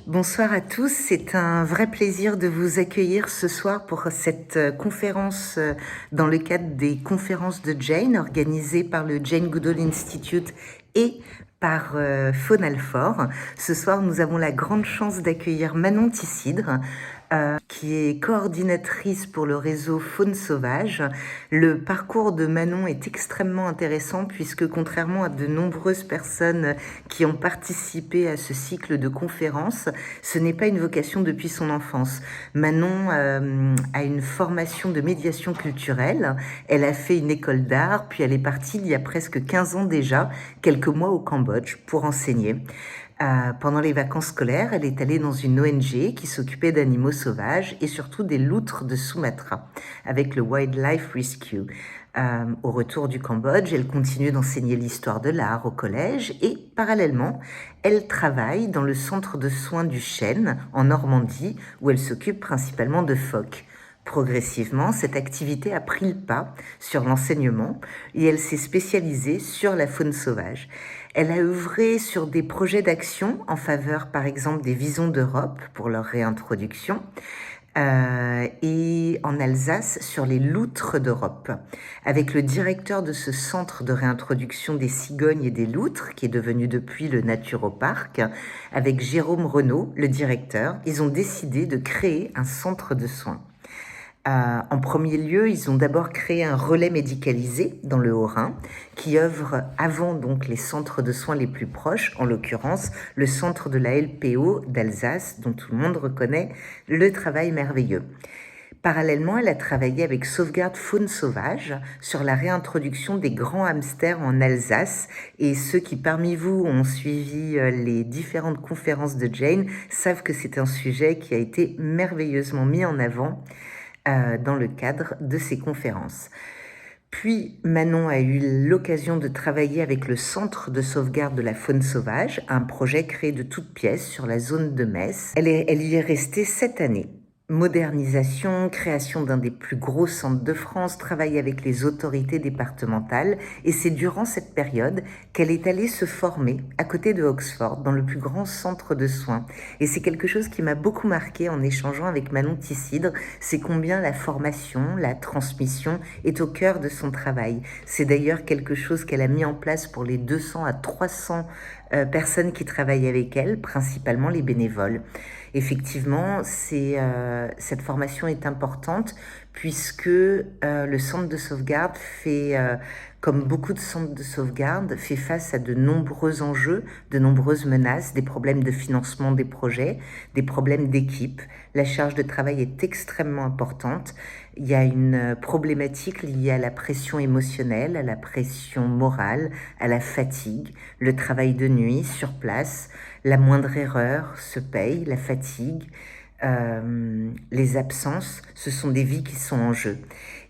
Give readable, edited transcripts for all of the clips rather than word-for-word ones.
Bonsoir à tous, c'est un vrai plaisir de vous accueillir ce soir pour cette conférence dans le cadre des conférences de Jane organisées par le Jane Goodall Institute et par Faune Alfort. Ce soir, nous avons la grande chance d'accueillir Manon Tissidre, qui est coordinatrice pour le réseau Faune Sauvage. Le parcours de Manon est extrêmement intéressant puisque contrairement à de nombreuses personnes qui ont participé à ce cycle de conférences, ce n'est pas une vocation depuis son enfance. Manon a une formation de médiation culturelle, elle a fait une école d'art, puis elle est partie il y a presque 15 ans déjà, quelques mois au Cambodge, pour enseigner. Pendant les vacances scolaires, elle est allée dans une ONG qui s'occupait d'animaux sauvages et surtout des loutres de Sumatra, avec le Wildlife Rescue. Au retour du Cambodge, elle continue d'enseigner l'histoire de l'art au collège et, parallèlement, elle travaille dans le centre de soins du Chêne, en Normandie, où elle s'occupe principalement de phoques. Progressivement, cette activité a pris le pas sur l'enseignement et elle s'est spécialisée sur la faune sauvage. Elle a œuvré sur des projets d'action en faveur, par exemple, des visons d'Europe pour leur réintroduction, et en Alsace sur les loutres d'Europe, avec le directeur de ce centre de réintroduction des cigognes et des loutres, qui est devenu depuis le Naturoparc, avec Jérôme Renaud, le directeur. Ils ont décidé de créer un centre de soins. En premier lieu, ils ont d'abord créé un relais médicalisé dans le Haut-Rhin qui œuvre avant donc les centres de soins les plus proches, en l'occurrence le centre de la LPO d'Alsace, dont tout le monde reconnaît le travail merveilleux. Parallèlement, elle a travaillé avec Sauvegarde Faune Sauvage sur la réintroduction des grands hamsters en Alsace, et ceux qui parmi vous ont suivi les différentes conférences de Jane savent que c'est un sujet qui a été merveilleusement mis en avant dans le cadre de ces conférences. Puis Manon a eu l'occasion de travailler avec le Centre de sauvegarde de la faune sauvage, un projet créé de toutes pièces sur la zone de Metz. Elle y est restée 7 années. Modernisation, création d'un des plus gros centres de France, travail avec les autorités départementales, et c'est durant cette période qu'elle est allée se former à côté de Oxford, dans le plus grand centre de soins. Et c'est quelque chose qui m'a beaucoup marqué en échangeant avec Manon Tissidre, c'est combien la formation, la transmission est au cœur de son travail. C'est d'ailleurs quelque chose qu'elle a mis en place pour les 200 à 300 personnes qui travaillent avec elle, principalement les bénévoles. Effectivement, cette formation est importante puisque le centre de sauvegarde fait, comme beaucoup de centres de sauvegarde, fait face à de nombreux enjeux, de nombreuses menaces, des problèmes de financement des projets, des problèmes d'équipe. La charge de travail est extrêmement importante. Il y a une problématique liée à la pression émotionnelle, à la pression morale, à la fatigue, le travail de nuit sur place. La moindre erreur se paye, la fatigue, les absences, ce sont des vies qui sont en jeu.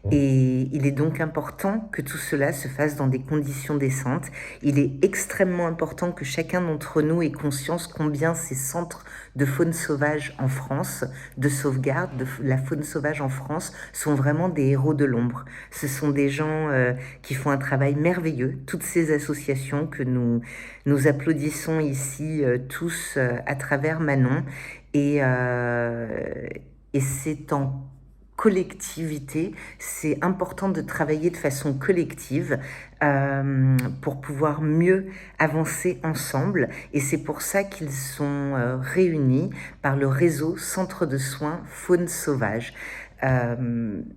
Et il est donc important que tout cela se fasse dans des conditions décentes. Il est extrêmement important que chacun d'entre nous ait conscience combien ces centres de faune sauvage en France, de sauvegarde de la faune sauvage en France, sont vraiment des héros de l'ombre. Ce sont des gens qui font un travail merveilleux, toutes ces associations que nous applaudissons ici tous à travers Manon. Et c'est en collectivité, c'est important de travailler de façon collective pour pouvoir mieux avancer ensemble, et c'est pour ça qu'ils sont réunis par le réseau Centre de soins Faune Sauvage.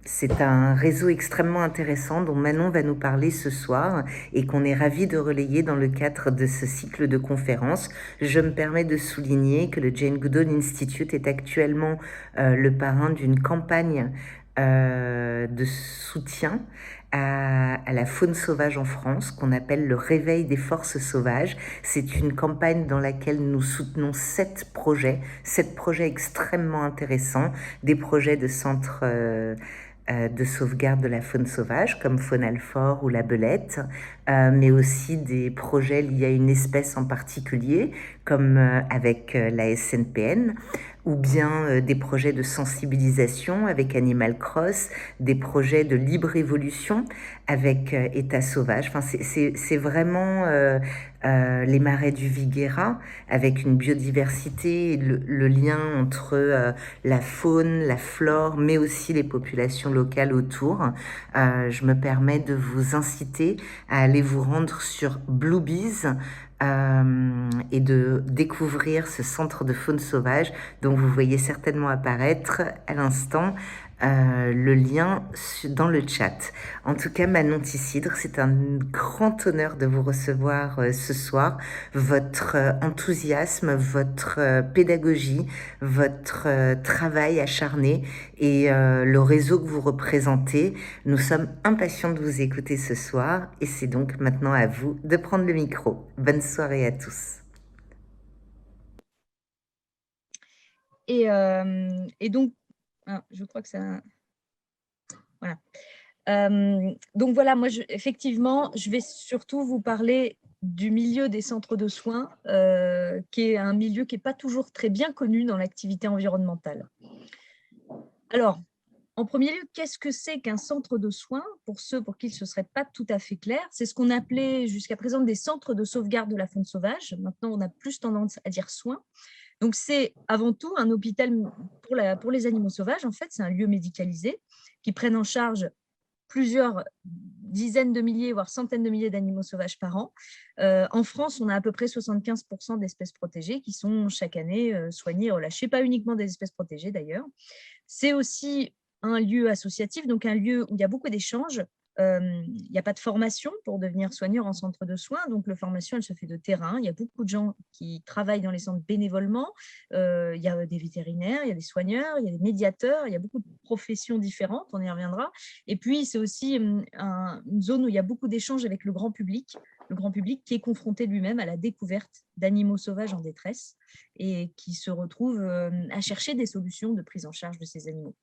C'est un réseau extrêmement intéressant dont Manon va nous parler ce soir et qu'on est ravis de relayer dans le cadre de ce cycle de conférences. Je me permets de souligner que le Jane Goodall Institute est actuellement le parrain d'une campagne de soutien à la faune sauvage en France, qu'on appelle le Réveil des forces sauvages. C'est une campagne dans laquelle nous soutenons 7 projets extrêmement intéressants, des projets de centres de sauvegarde de la faune sauvage, comme Faune Alfort ou la Belette, mais aussi des projets liés à une espèce en particulier, comme avec la SNPN, ou bien des projets de sensibilisation avec Animal Cross, des projets de libre évolution avec État Sauvage. Enfin, c'est vraiment les marais du Viguera avec une biodiversité, le lien entre la faune, la flore, mais aussi les populations locales autour. Je me permets de vous inciter à aller vous rendre sur Bluebees et de découvrir ce centre de faune sauvage dont vous voyez certainement apparaître à l'instant le lien dans le chat. En tout cas, Manon Tissidre, c'est un grand honneur de vous recevoir ce soir. Votre enthousiasme, votre pédagogie, votre travail acharné et le réseau que vous représentez, nous sommes impatients de vous écouter ce soir et c'est donc maintenant à vous de prendre le micro. Bonne soirée à tous. Et donc, je crois que ça... Voilà. Donc voilà, moi, effectivement, je vais surtout vous parler du milieu des centres de soins, qui est un milieu qui n'est pas toujours très bien connu dans l'activité environnementale. Alors, en premier lieu, qu'est-ce que c'est qu'un centre de soins? Pour ceux pour qui ce ne serait pas tout à fait clair, c'est ce qu'on appelait jusqu'à présent des centres de sauvegarde de la faune sauvage. Maintenant, on a plus tendance à dire soins. Donc, c'est avant tout un hôpital pour les animaux sauvages. En fait, c'est un lieu médicalisé qui prenne en charge plusieurs dizaines de milliers, voire centaines de milliers d'animaux sauvages par an. En France, on a à peu près 75% d'espèces protégées qui sont chaque année soignées et relâchées, pas uniquement des espèces protégées d'ailleurs. C'est aussi un lieu associatif, donc un lieu où il y a beaucoup d'échanges. Il n'y a pas de formation pour devenir soigneur en centre de soins, donc la formation, elle se fait de terrain. Il y a beaucoup de gens qui travaillent dans les centres bénévolement. Il y a des vétérinaires, il y a des soigneurs, il y a des médiateurs, il y a beaucoup de professions différentes, on y reviendra. Et puis, c'est aussi une zone où il y a beaucoup d'échanges avec le grand public qui est confronté lui-même à la découverte d'animaux sauvages en détresse et qui se retrouve à chercher des solutions de prise en charge de ces animaux.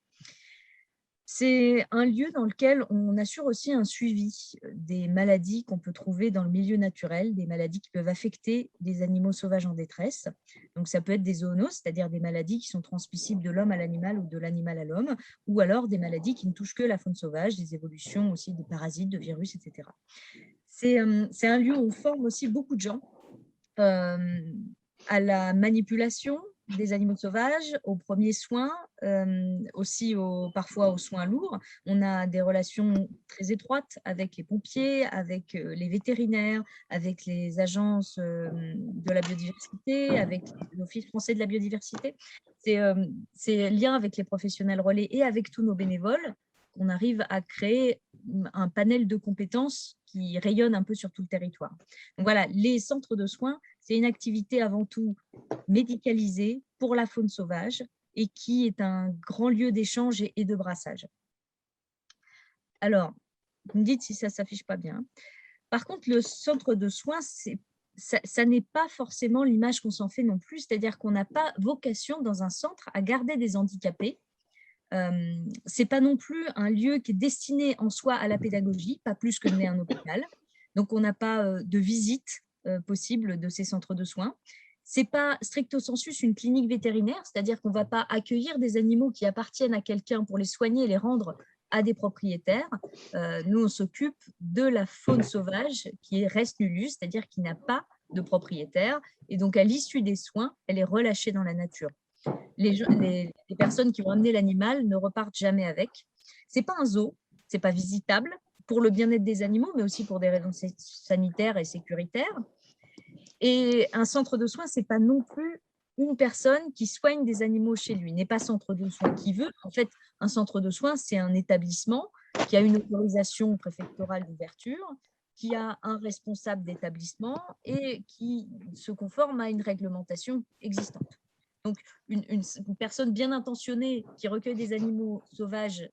C'est un lieu dans lequel on assure aussi un suivi des maladies qu'on peut trouver dans le milieu naturel, des maladies qui peuvent affecter des animaux sauvages en détresse. Donc, ça peut être des zoonoses, c'est-à-dire des maladies qui sont transmissibles de l'homme à l'animal ou de l'animal à l'homme, ou alors des maladies qui ne touchent que la faune sauvage, des évolutions aussi des parasites, de virus, etc. C'est un lieu où on forme aussi beaucoup de gens à la manipulation des animaux sauvages, aux premiers soins, aussi parfois aux soins lourds. On a des relations très étroites avec les pompiers, avec les vétérinaires, avec les agences de la biodiversité, avec l'Office français de la biodiversité. C'est lien avec les professionnels relais et avec tous nos bénévoles qu'on arrive à créer un panel de compétences qui rayonne un peu sur tout le territoire. Donc voilà, les centres de soins, c'est une activité avant tout médicalisée pour la faune sauvage et qui est un grand lieu d'échange et de brassage. Alors, vous me dites si ça ne s'affiche pas bien. Par contre, le centre de soins, ça n'est pas forcément l'image qu'on s'en fait non plus, c'est-à-dire qu'on n'a pas vocation dans un centre à garder des handicapés. Ce n'est pas non plus un lieu qui est destiné en soi à la pédagogie, pas plus que ne l'est un hôpital. Donc, on n'a pas de visite possible de ces centres de soins. Ce n'est pas stricto sensus une clinique vétérinaire, c'est-à-dire qu'on ne va pas accueillir des animaux qui appartiennent à quelqu'un pour les soigner et les rendre à des propriétaires. Nous, on s'occupe de la faune sauvage qui reste nullus, c'est-à-dire qui n'a pas de propriétaire. Et donc, à l'issue des soins, elle est relâchée dans la nature. Les personnes qui ont amené l'animal ne repartent jamais avec. Ce n'est pas un zoo, ce n'est pas visitable pour le bien-être des animaux, mais aussi pour des raisons sanitaires et sécuritaires. Et un centre de soins, ce n'est pas non plus une personne qui soigne des animaux chez lui, n'est pas centre de soins qui veut. En fait, un centre de soins, c'est un établissement qui a une autorisation préfectorale d'ouverture, qui a un responsable d'établissement et qui se conforme à une réglementation existante. Donc, une personne bien intentionnée qui recueille des animaux sauvages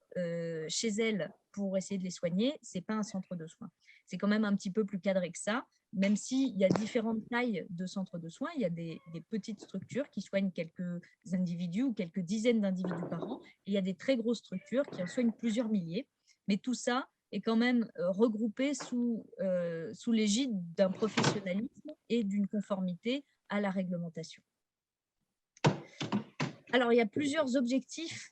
chez elle pour essayer de les soigner, ce n'est pas un centre de soins. C'est quand même un petit peu plus cadré que ça, même s'il y a différentes tailles de centres de soins. Il y a des petites structures qui soignent quelques individus ou quelques dizaines d'individus par an, et il y a des très grosses structures qui en soignent plusieurs milliers. Mais tout ça, est quand même regroupée sous l'égide d'un professionnalisme et d'une conformité à la réglementation. Alors, il y a plusieurs objectifs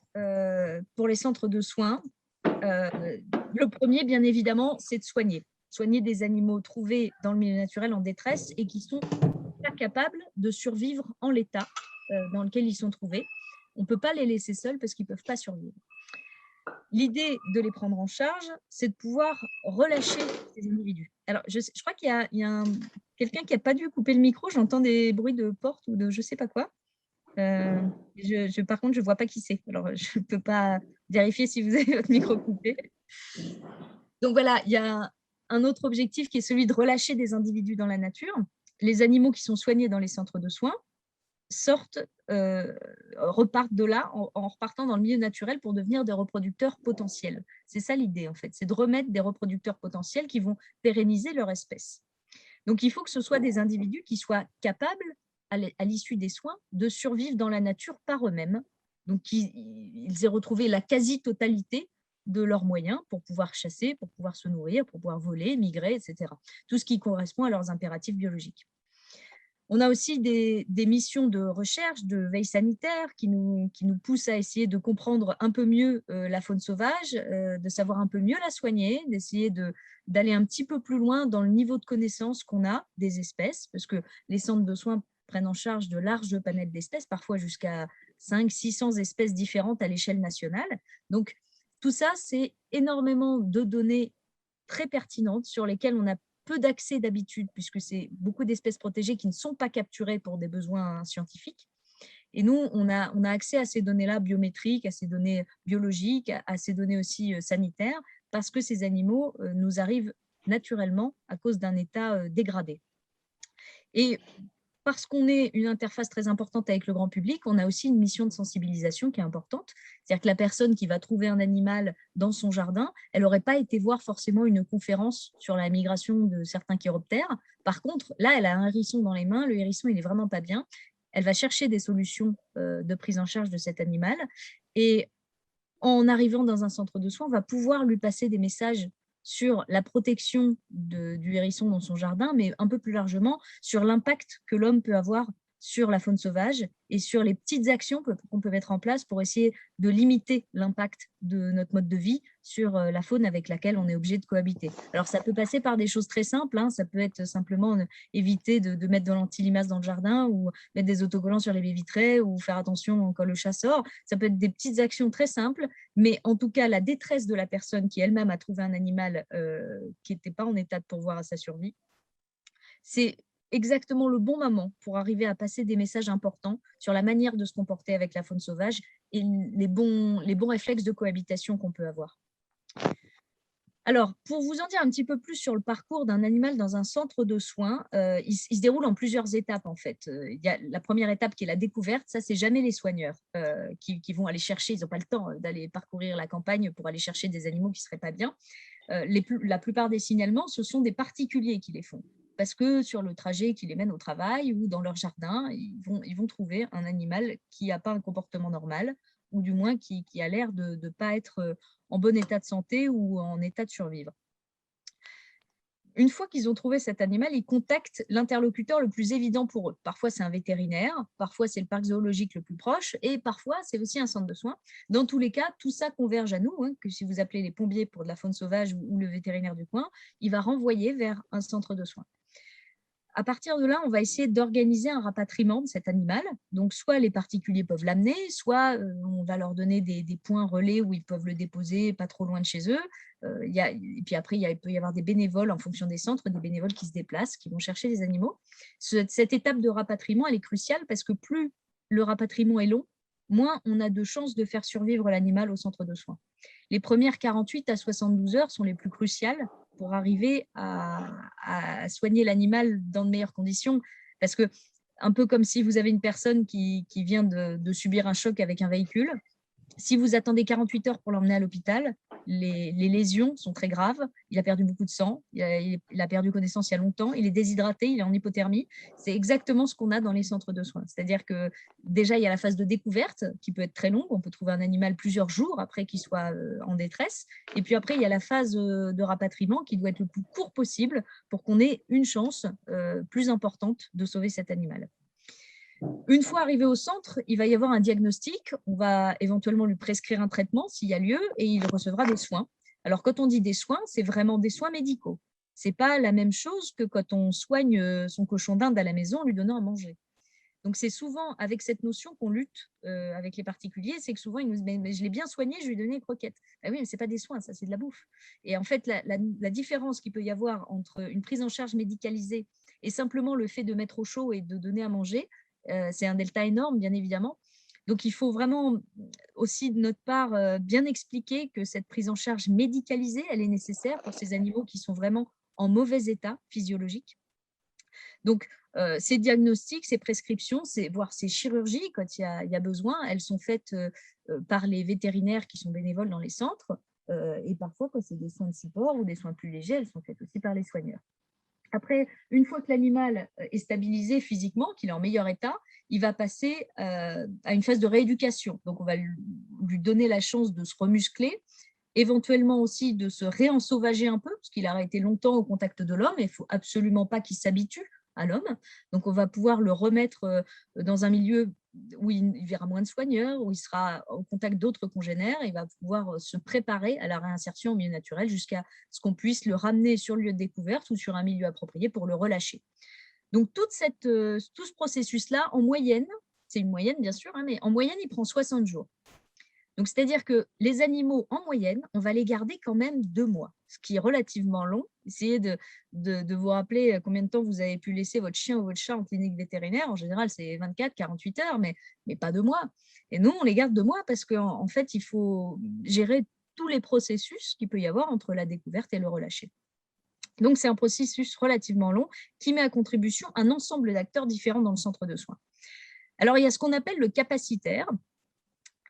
pour les centres de soins. Le premier, bien évidemment, c'est de soigner des animaux trouvés dans le milieu naturel en détresse et qui sont pas capables de survivre en l'état dans lequel ils sont trouvés. On ne peut pas les laisser seuls parce qu'ils ne peuvent pas survivre. L'idée de les prendre en charge, c'est de pouvoir relâcher ces individus. Alors, je crois qu'il y a quelqu'un qui n'a pas dû couper le micro. J'entends des bruits de porte ou de je ne sais pas quoi. Par contre, je ne vois pas qui c'est. Alors, je ne peux pas vérifier si vous avez votre micro coupé. Donc voilà, il y a un autre objectif qui est celui de relâcher des individus dans la nature. Les animaux qui sont soignés dans les centres de soins repartent de là en repartant dans le milieu naturel pour devenir des reproducteurs potentiels. C'est ça l'idée en fait, c'est de remettre des reproducteurs potentiels qui vont pérenniser leur espèce. Donc il faut que ce soit des individus qui soient capables, à l'issue des soins, de survivre dans la nature par eux-mêmes. Donc ils aient retrouvé la quasi-totalité de leurs moyens pour pouvoir chasser, pour pouvoir se nourrir, pour pouvoir voler, migrer, etc. Tout ce qui correspond à leurs impératifs biologiques. On a aussi des missions de recherche, de veille sanitaire qui nous poussent à essayer de comprendre un peu mieux la faune sauvage, de savoir un peu mieux la soigner, d'essayer d'aller un petit peu plus loin dans le niveau de connaissance qu'on a des espèces, parce que les centres de soins prennent en charge de larges panels d'espèces, parfois jusqu'à 500-600 espèces différentes à l'échelle nationale. Donc, tout ça, c'est énormément de données très pertinentes sur lesquelles on a peu d'accès d'habitude, puisque c'est beaucoup d'espèces protégées qui ne sont pas capturées pour des besoins scientifiques. Et nous, on a accès à ces données-là biométriques, à ces données biologiques, à ces données aussi sanitaires, parce que ces animaux nous arrivent naturellement à cause d'un état dégradé. Et parce qu'on est une interface très importante avec le grand public, on a aussi une mission de sensibilisation qui est importante. C'est-à-dire que la personne qui va trouver un animal dans son jardin, elle n'aurait pas été voir forcément une conférence sur la migration de certains chiroptères. Par contre, là, elle a un hérisson dans les mains. Le hérisson, il n'est vraiment pas bien. Elle va chercher des solutions de prise en charge de cet animal. Et en arrivant dans un centre de soins, on va pouvoir lui passer des messages sur la protection du hérisson dans son jardin, mais un peu plus largement sur l'impact que l'homme peut avoir sur la faune sauvage et sur les petites actions qu'on peut mettre en place pour essayer de limiter l'impact de notre mode de vie sur la faune avec laquelle on est obligé de cohabiter. Alors, ça peut passer par des choses très simples, hein. Ça peut être simplement éviter de mettre de l'anti-limaces dans le jardin ou mettre des autocollants sur les baies vitrées ou faire attention quand le chat sort. Ça peut être des petites actions très simples, mais en tout cas, la détresse de la personne qui elle-même a trouvé un animal qui n'était pas en état de pourvoir à sa survie, c'est exactement le bon moment pour arriver à passer des messages importants sur la manière de se comporter avec la faune sauvage et les bons réflexes de cohabitation qu'on peut avoir. Alors, pour vous en dire un petit peu plus sur le parcours d'un animal dans un centre de soins, il se déroule en plusieurs étapes en fait. Il y a la première étape qui est la découverte, ça c'est jamais les soigneurs qui vont aller chercher, ils n'ont pas le temps d'aller parcourir la campagne pour aller chercher des animaux qui ne seraient pas bien. La plupart des signalements, ce sont des particuliers qui les font. Parce que sur le trajet qui les mène au travail ou dans leur jardin, ils vont trouver un animal qui n'a pas un comportement normal ou du moins qui a l'air de ne pas être en bon état de santé ou en état de survivre. Une fois qu'ils ont trouvé cet animal, ils contactent l'interlocuteur le plus évident pour eux. Parfois, c'est un vétérinaire, parfois, c'est le parc zoologique le plus proche et parfois, c'est aussi un centre de soins. Dans tous les cas, tout ça converge à nous, hein, que si vous appelez les pompiers pour de la faune sauvage ou le vétérinaire du coin, il va renvoyer vers un centre de soins. À partir de là, on va essayer d'organiser un rapatriement de cet animal. Donc, soit les particuliers peuvent l'amener, soit on va leur donner des points relais où ils peuvent le déposer pas trop loin de chez eux. Et puis après, il peut y avoir des bénévoles en fonction des centres, des bénévoles qui se déplacent, qui vont chercher les animaux. Cette étape de rapatriement, elle est cruciale parce que plus le rapatriement est long, moins on a de chances de faire survivre l'animal au centre de soins. Les premières 48 à 72 heures sont les plus cruciales pour arriver à soigner l'animal dans de meilleures conditions. Parce que, un peu comme si vous avez une personne qui vient de subir un choc avec un véhicule, Si vous attendez 48 heures pour l'emmener à l'hôpital, les lésions sont très graves. Il a perdu beaucoup de sang, il a perdu connaissance il y a longtemps, il est déshydraté, il est en hypothermie. C'est exactement ce qu'on a dans les centres de soins. C'est-à-dire que déjà, il y a la phase de découverte qui peut être très longue. On peut trouver un animal plusieurs jours après qu'il soit en détresse. Et puis après, il y a la phase de rapatriement qui doit être le plus court possible pour qu'on ait une chance plus importante de sauver cet animal. Une fois arrivé au centre, il va y avoir un diagnostic. On va éventuellement lui prescrire un traitement s'il y a lieu et il recevra des soins. Alors, quand on dit des soins, c'est vraiment des soins médicaux. Ce n'est pas la même chose que quand on soigne son cochon d'Inde à la maison en lui donnant à manger. Donc, c'est souvent avec cette notion qu'on lutte avec les particuliers. C'est que souvent, ils nous disent mais je l'ai bien soigné, je lui ai donné des croquettes. Ben oui, mais ce n'est pas des soins, ça, c'est de la bouffe. Et en fait, la différence qu'il peut y avoir entre une prise en charge médicalisée et simplement le fait de mettre au chaud et de donner à manger, c'est un delta énorme, bien évidemment. Donc, il faut vraiment aussi, de notre part, bien expliquer que cette prise en charge médicalisée, elle est nécessaire pour ces animaux qui sont vraiment en mauvais état physiologique. Donc, ces diagnostics, ces prescriptions, voire ces chirurgies, quand il y a besoin, elles sont faites par les vétérinaires qui sont bénévoles dans les centres. Et parfois, quand c'est des soins de support ou des soins plus légers, elles sont faites aussi par les soigneurs. Après, une fois que l'animal est stabilisé physiquement, qu'il est en meilleur état, il va passer à une phase de rééducation. Donc, on va lui donner la chance de se remuscler, éventuellement aussi de se réensauvager un peu, parce qu'il a été longtemps au contact de l'homme et il ne faut absolument pas qu'il s'habitue à l'homme. Donc, on va pouvoir le remettre dans un milieu où il verra moins de soigneurs, où il sera au contact d'autres congénères, il va pouvoir se préparer à la réinsertion au milieu naturel jusqu'à ce qu'on puisse le ramener sur le lieu de découverte ou sur un milieu approprié pour le relâcher. Donc, tout ce processus-là, en moyenne, c'est une moyenne bien sûr, mais en moyenne, il prend 60 jours. Donc, c'est-à-dire que les animaux, en moyenne, on va les garder quand même 2 mois, ce qui est relativement long. Essayez de vous rappeler combien de temps vous avez pu laisser votre chien ou votre chat en clinique vétérinaire. En général, c'est 24, 48 heures, mais pas 2 mois. Et nous, on les garde 2 mois parce qu'en fait, il faut gérer tous les processus qu'il peut y avoir entre la découverte et le relâcher. Donc, c'est un processus relativement long qui met à contribution un ensemble d'acteurs différents dans le centre de soins. Alors, il y a ce qu'on appelle le capacitaire.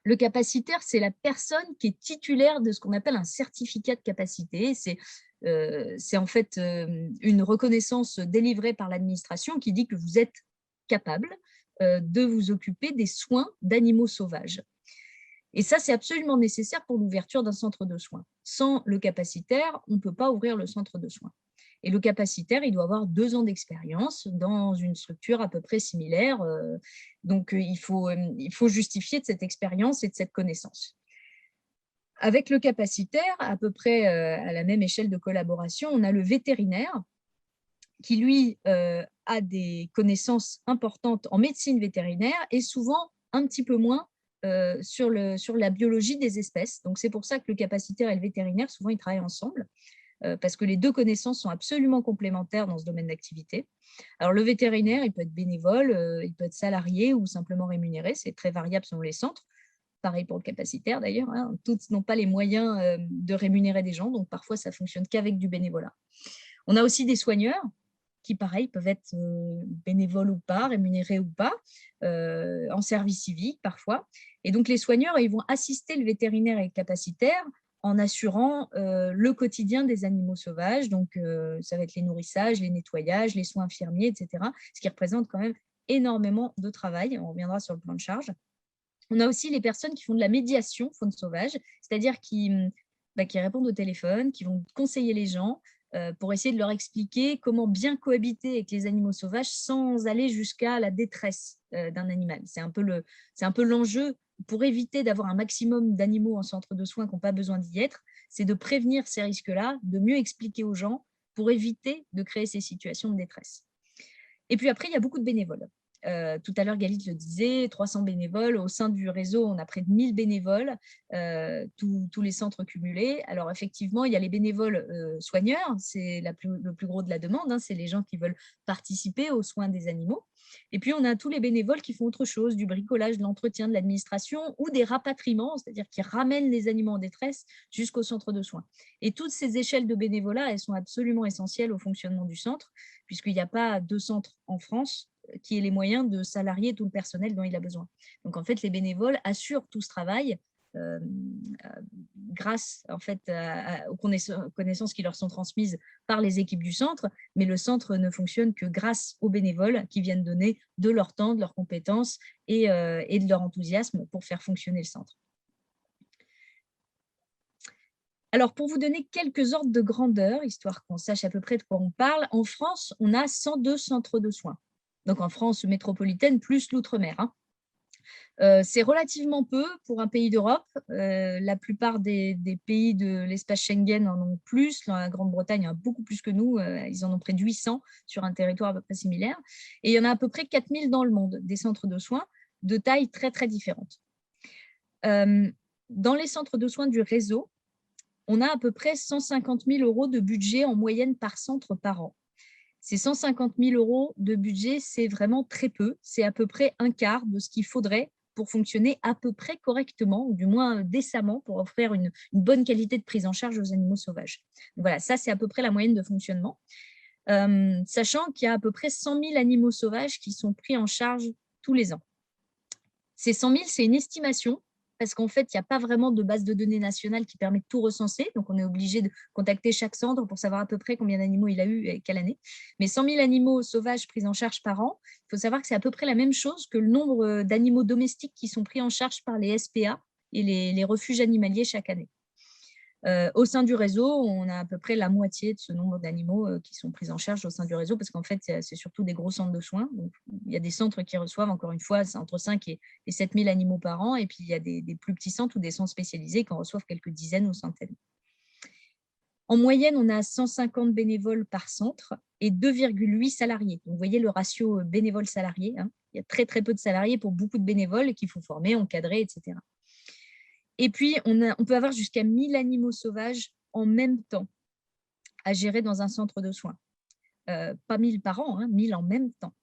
Le capacitaire, c'est la personne qui est titulaire de ce qu'on appelle un certificat de capacité. C'est en fait une reconnaissance délivrée par l'administration qui dit que vous êtes capable de vous occuper des soins d'animaux sauvages. Et ça, c'est absolument nécessaire pour l'ouverture d'un centre de soins. Sans le capacitaire, on ne peut pas ouvrir le centre de soins. Et le capacitaire, il doit avoir 2 ans d'expérience dans une structure à peu près similaire. Donc, il faut justifier de cette expérience et de cette connaissance. Avec le capacitaire, à peu près à la même échelle de collaboration, on a le vétérinaire qui, lui, a des connaissances importantes en médecine vétérinaire et souvent un petit peu moins sur la biologie des espèces. Donc, c'est pour ça que le capacitaire et le vétérinaire, souvent, ils travaillent ensemble. Parce que les 2 connaissances sont absolument complémentaires dans ce domaine d'activité. Alors, le vétérinaire, il peut être bénévole, il peut être salarié ou simplement rémunéré, c'est très variable selon les centres. Pareil pour le capacitaire d'ailleurs, tous n'ont pas les moyens de rémunérer des gens, donc parfois ça fonctionne qu'avec du bénévolat. On a aussi des soigneurs qui, pareil, peuvent être bénévoles ou pas, rémunérés ou pas, en service civique parfois. Et donc, les soigneurs, ils vont assister le vétérinaire et le capacitaire en assurant le quotidien des animaux sauvages. Donc, ça va être les nourrissages, les nettoyages, les soins infirmiers, etc. Ce qui représente quand même énormément de travail. On reviendra sur le plan de charge. On a aussi les personnes qui font de la médiation faune sauvage, c'est-à-dire qui répondent au téléphone, qui vont conseiller les gens pour essayer de leur expliquer comment bien cohabiter avec les animaux sauvages sans aller jusqu'à la détresse d'un animal. C'est un peu l'enjeu pour éviter d'avoir un maximum d'animaux en centre de soins qui n'ont pas besoin d'y être, c'est de prévenir ces risques-là, de mieux expliquer aux gens pour éviter de créer ces situations de détresse. Et puis après, il y a beaucoup de bénévoles. Tout à l'heure, Galit le disait, 300 bénévoles. Au sein du réseau, on a près de 1000 bénévoles, tous les centres cumulés. Alors, effectivement, il y a les bénévoles soigneurs, c'est le plus gros de la demande, c'est les gens qui veulent participer aux soins des animaux. Et puis, on a tous les bénévoles qui font autre chose, du bricolage, de l'entretien, de l'administration ou des rapatriements, c'est-à-dire qui ramènent les animaux en détresse jusqu'au centre de soins. Et toutes ces échelles de bénévolat, elles sont absolument essentielles au fonctionnement du centre, puisqu'il n'y a pas 2 centres en France qui aient les moyens de salarier tout le personnel dont il a besoin. Donc, en fait, les bénévoles assurent tout ce travail grâce en fait aux connaissances qui leur sont transmises par les équipes du centre, mais le centre ne fonctionne que grâce aux bénévoles qui viennent donner de leur temps, de leurs compétences et de leur enthousiasme pour faire fonctionner le centre. Alors, pour vous donner quelques ordres de grandeur, histoire qu'on sache à peu près de quoi on parle, en France, on a 102 centres de soins. Donc, en France métropolitaine, plus l'outre-mer. C'est relativement peu pour un pays d'Europe. La plupart des pays de l'espace Schengen en ont plus. La Grande-Bretagne en a beaucoup plus que nous. Ils en ont près de 800 sur un territoire à peu près similaire. Et il y en a à peu près 4000 dans le monde, des centres de soins de taille très, très différente. Dans les centres de soins du réseau, on a à peu près 150 000 € de budget en moyenne par centre par an. Ces 150 000 € de budget, c'est vraiment très peu. C'est à peu près un quart de ce qu'il faudrait pour fonctionner à peu près correctement, ou du moins décemment, pour offrir une bonne qualité de prise en charge aux animaux sauvages. Donc voilà, ça, c'est à peu près la moyenne de fonctionnement. Sachant qu'il y a à peu près 100 000 animaux sauvages qui sont pris en charge tous les ans. Ces 100 000, c'est une estimation, parce qu'en fait, il n'y a pas vraiment de base de données nationale qui permet de tout recenser. Donc, on est obligé de contacter chaque centre pour savoir à peu près combien d'animaux il a eu et quelle année. Mais 100 000 animaux sauvages pris en charge par an, il faut savoir que c'est à peu près la même chose que le nombre d'animaux domestiques qui sont pris en charge par les SPA et les refuges animaliers chaque année. Au sein du réseau, on a à peu près la moitié de ce nombre d'animaux qui sont pris en charge au sein du réseau, parce qu'en fait, c'est surtout des gros centres de soins. Donc, il y a des centres qui reçoivent, encore une fois, c'est entre 5 et 7 000 animaux par an, et puis il y a des plus petits centres ou des centres spécialisés qui en reçoivent quelques dizaines ou centaines. En moyenne, on a 150 bénévoles par centre et 2,8 salariés. Donc, vous voyez le ratio bénévole-salarié. Il y a très, très peu de salariés pour beaucoup de bénévoles qu'il faut former, encadrer, etc. Et puis, on peut avoir jusqu'à 1000 animaux sauvages en même temps à gérer dans un centre de soins. Pas 1000 par an, 1000 en même temps.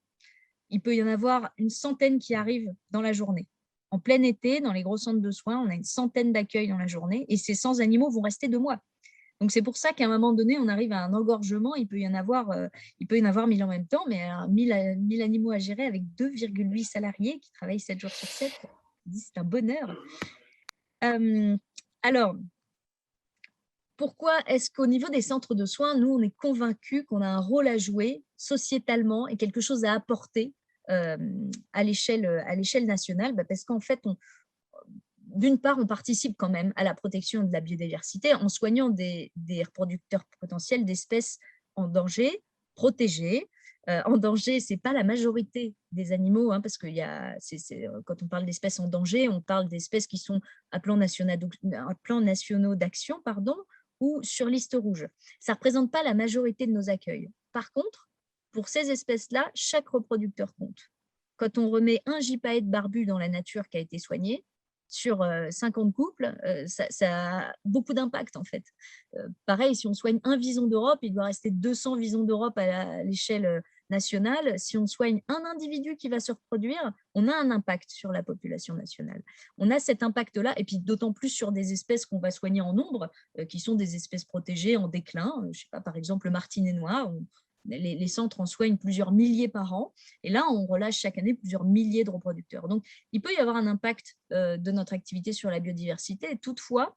Il peut y en avoir une centaine qui arrivent dans la journée. En plein été, dans les gros centres de soins, on a une centaine d'accueils dans la journée et ces 100 animaux vont rester 2 mois. Donc, c'est pour ça qu'à un moment donné, on arrive à un engorgement. Il peut y en avoir 1000 en même temps, mais 1000 animaux à gérer avec 2,8 salariés qui travaillent 7 jours sur 7. C'est un bonheur. Alors, pourquoi est-ce qu'au niveau des centres de soins, nous, on est convaincus qu'on a un rôle à jouer sociétalement et quelque chose à apporter à l'échelle nationale? Parce qu'en fait, d'une part, on participe quand même à la protection de la biodiversité en soignant des reproducteurs potentiels d'espèces en danger, protégées. En danger, ce n'est pas la majorité des animaux, parce que quand on parle d'espèces en danger, on parle d'espèces qui sont à plan national d'action, ou sur liste rouge. Ça ne représente pas la majorité de nos accueils. Par contre, pour ces espèces-là, chaque reproducteur compte. Quand on remet un gypaète barbu dans la nature qui a été soigné, sur 50 couples, ça a beaucoup d'impact en fait. Pareil, si on soigne un vison d'Europe, il doit rester 200 visons d'Europe à l'échelle nationale. Si on soigne un individu qui va se reproduire, on a un impact sur la population nationale. On a cet impact-là, et puis d'autant plus sur des espèces qu'on va soigner en nombre, qui sont des espèces protégées en déclin. Je ne sais pas, par exemple, le martinet noir, les centres en soignent plusieurs milliers par an, et là, on relâche chaque année plusieurs milliers de reproducteurs. Donc, il peut y avoir un impact de notre activité sur la biodiversité, et toutefois,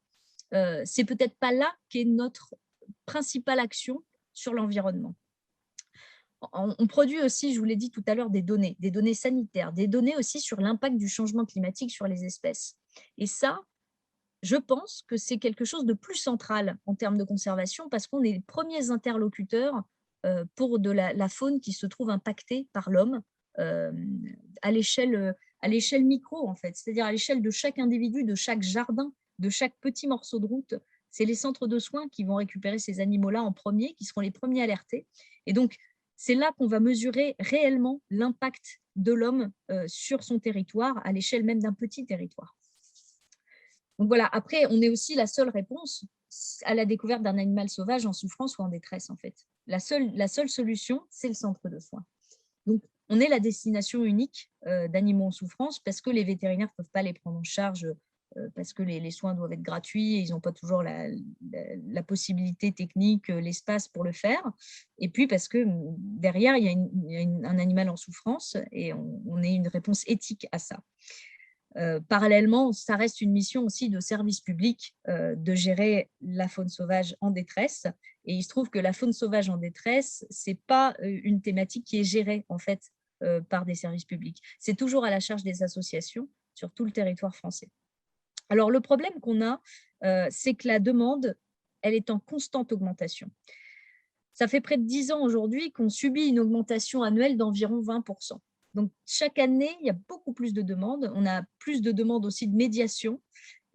c'est peut-être pas là qu'est notre principale action sur l'environnement. On produit aussi, je vous l'ai dit tout à l'heure, des données sanitaires, des données aussi sur l'impact du changement climatique sur les espèces. Et ça, je pense que c'est quelque chose de plus central en termes de conservation, parce qu'on est les premiers interlocuteurs pour de la faune qui se trouve impactée par l'homme à l'échelle micro, en fait, c'est-à-dire à l'échelle de chaque individu, de chaque jardin, de chaque petit morceau de route. C'est les centres de soins qui vont récupérer ces animaux-là en premier, qui seront les premiers alertés. Et donc, c'est là qu'on va mesurer réellement l'impact de l'homme sur son territoire, à l'échelle même d'un petit territoire. Donc voilà, après, on est aussi la seule réponse à la découverte d'un animal sauvage en souffrance ou en détresse, en fait. La seule solution, c'est le centre de soins. Donc, on est la destination unique d'animaux en souffrance, parce que les vétérinaires ne peuvent pas les prendre en charge, parce que les soins doivent être gratuits et ils n'ont pas toujours la possibilité technique, l'espace pour le faire. Et puis parce que derrière, il y a un animal en souffrance et on est une réponse éthique à ça. Parallèlement, ça reste une mission aussi de service public de gérer la faune sauvage en détresse. Et il se trouve que la faune sauvage en détresse, ce n'est pas une thématique qui est gérée en fait par des services publics. C'est toujours à la charge des associations sur tout le territoire français. Alors, le problème qu'on a, c'est que la demande, elle est en constante augmentation. Ça fait près de 10 ans aujourd'hui qu'on subit une augmentation annuelle d'environ 20%. Donc, chaque année, il y a beaucoup plus de demandes. On a plus de demandes aussi de médiation.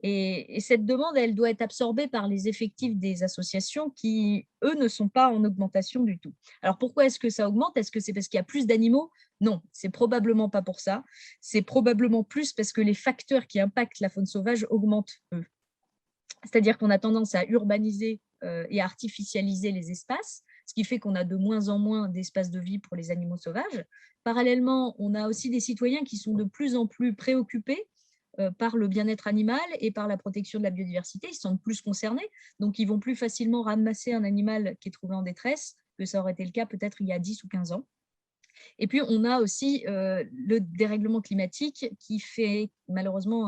Et cette demande, elle doit être absorbée par les effectifs des associations qui, eux, ne sont pas en augmentation du tout. Alors, pourquoi est-ce que ça augmente? Est-ce que c'est parce qu'il y a plus d'animaux? Non, c'est probablement pas pour ça. C'est probablement plus parce que les facteurs qui impactent la faune sauvage augmentent, eux. C'est-à-dire qu'on a tendance à urbaniser et à artificialiser les espaces, ce qui fait qu'on a de moins en moins d'espaces de vie pour les animaux sauvages. Parallèlement, on a aussi des citoyens qui sont de plus en plus préoccupés par le bien-être animal et par la protection de la biodiversité. Ils se sentent plus concernés, donc ils vont plus facilement ramasser un animal qui est trouvé en détresse que ça aurait été le cas peut-être il y a 10 ou 15 ans. Et puis, on a aussi le dérèglement climatique qui fait malheureusement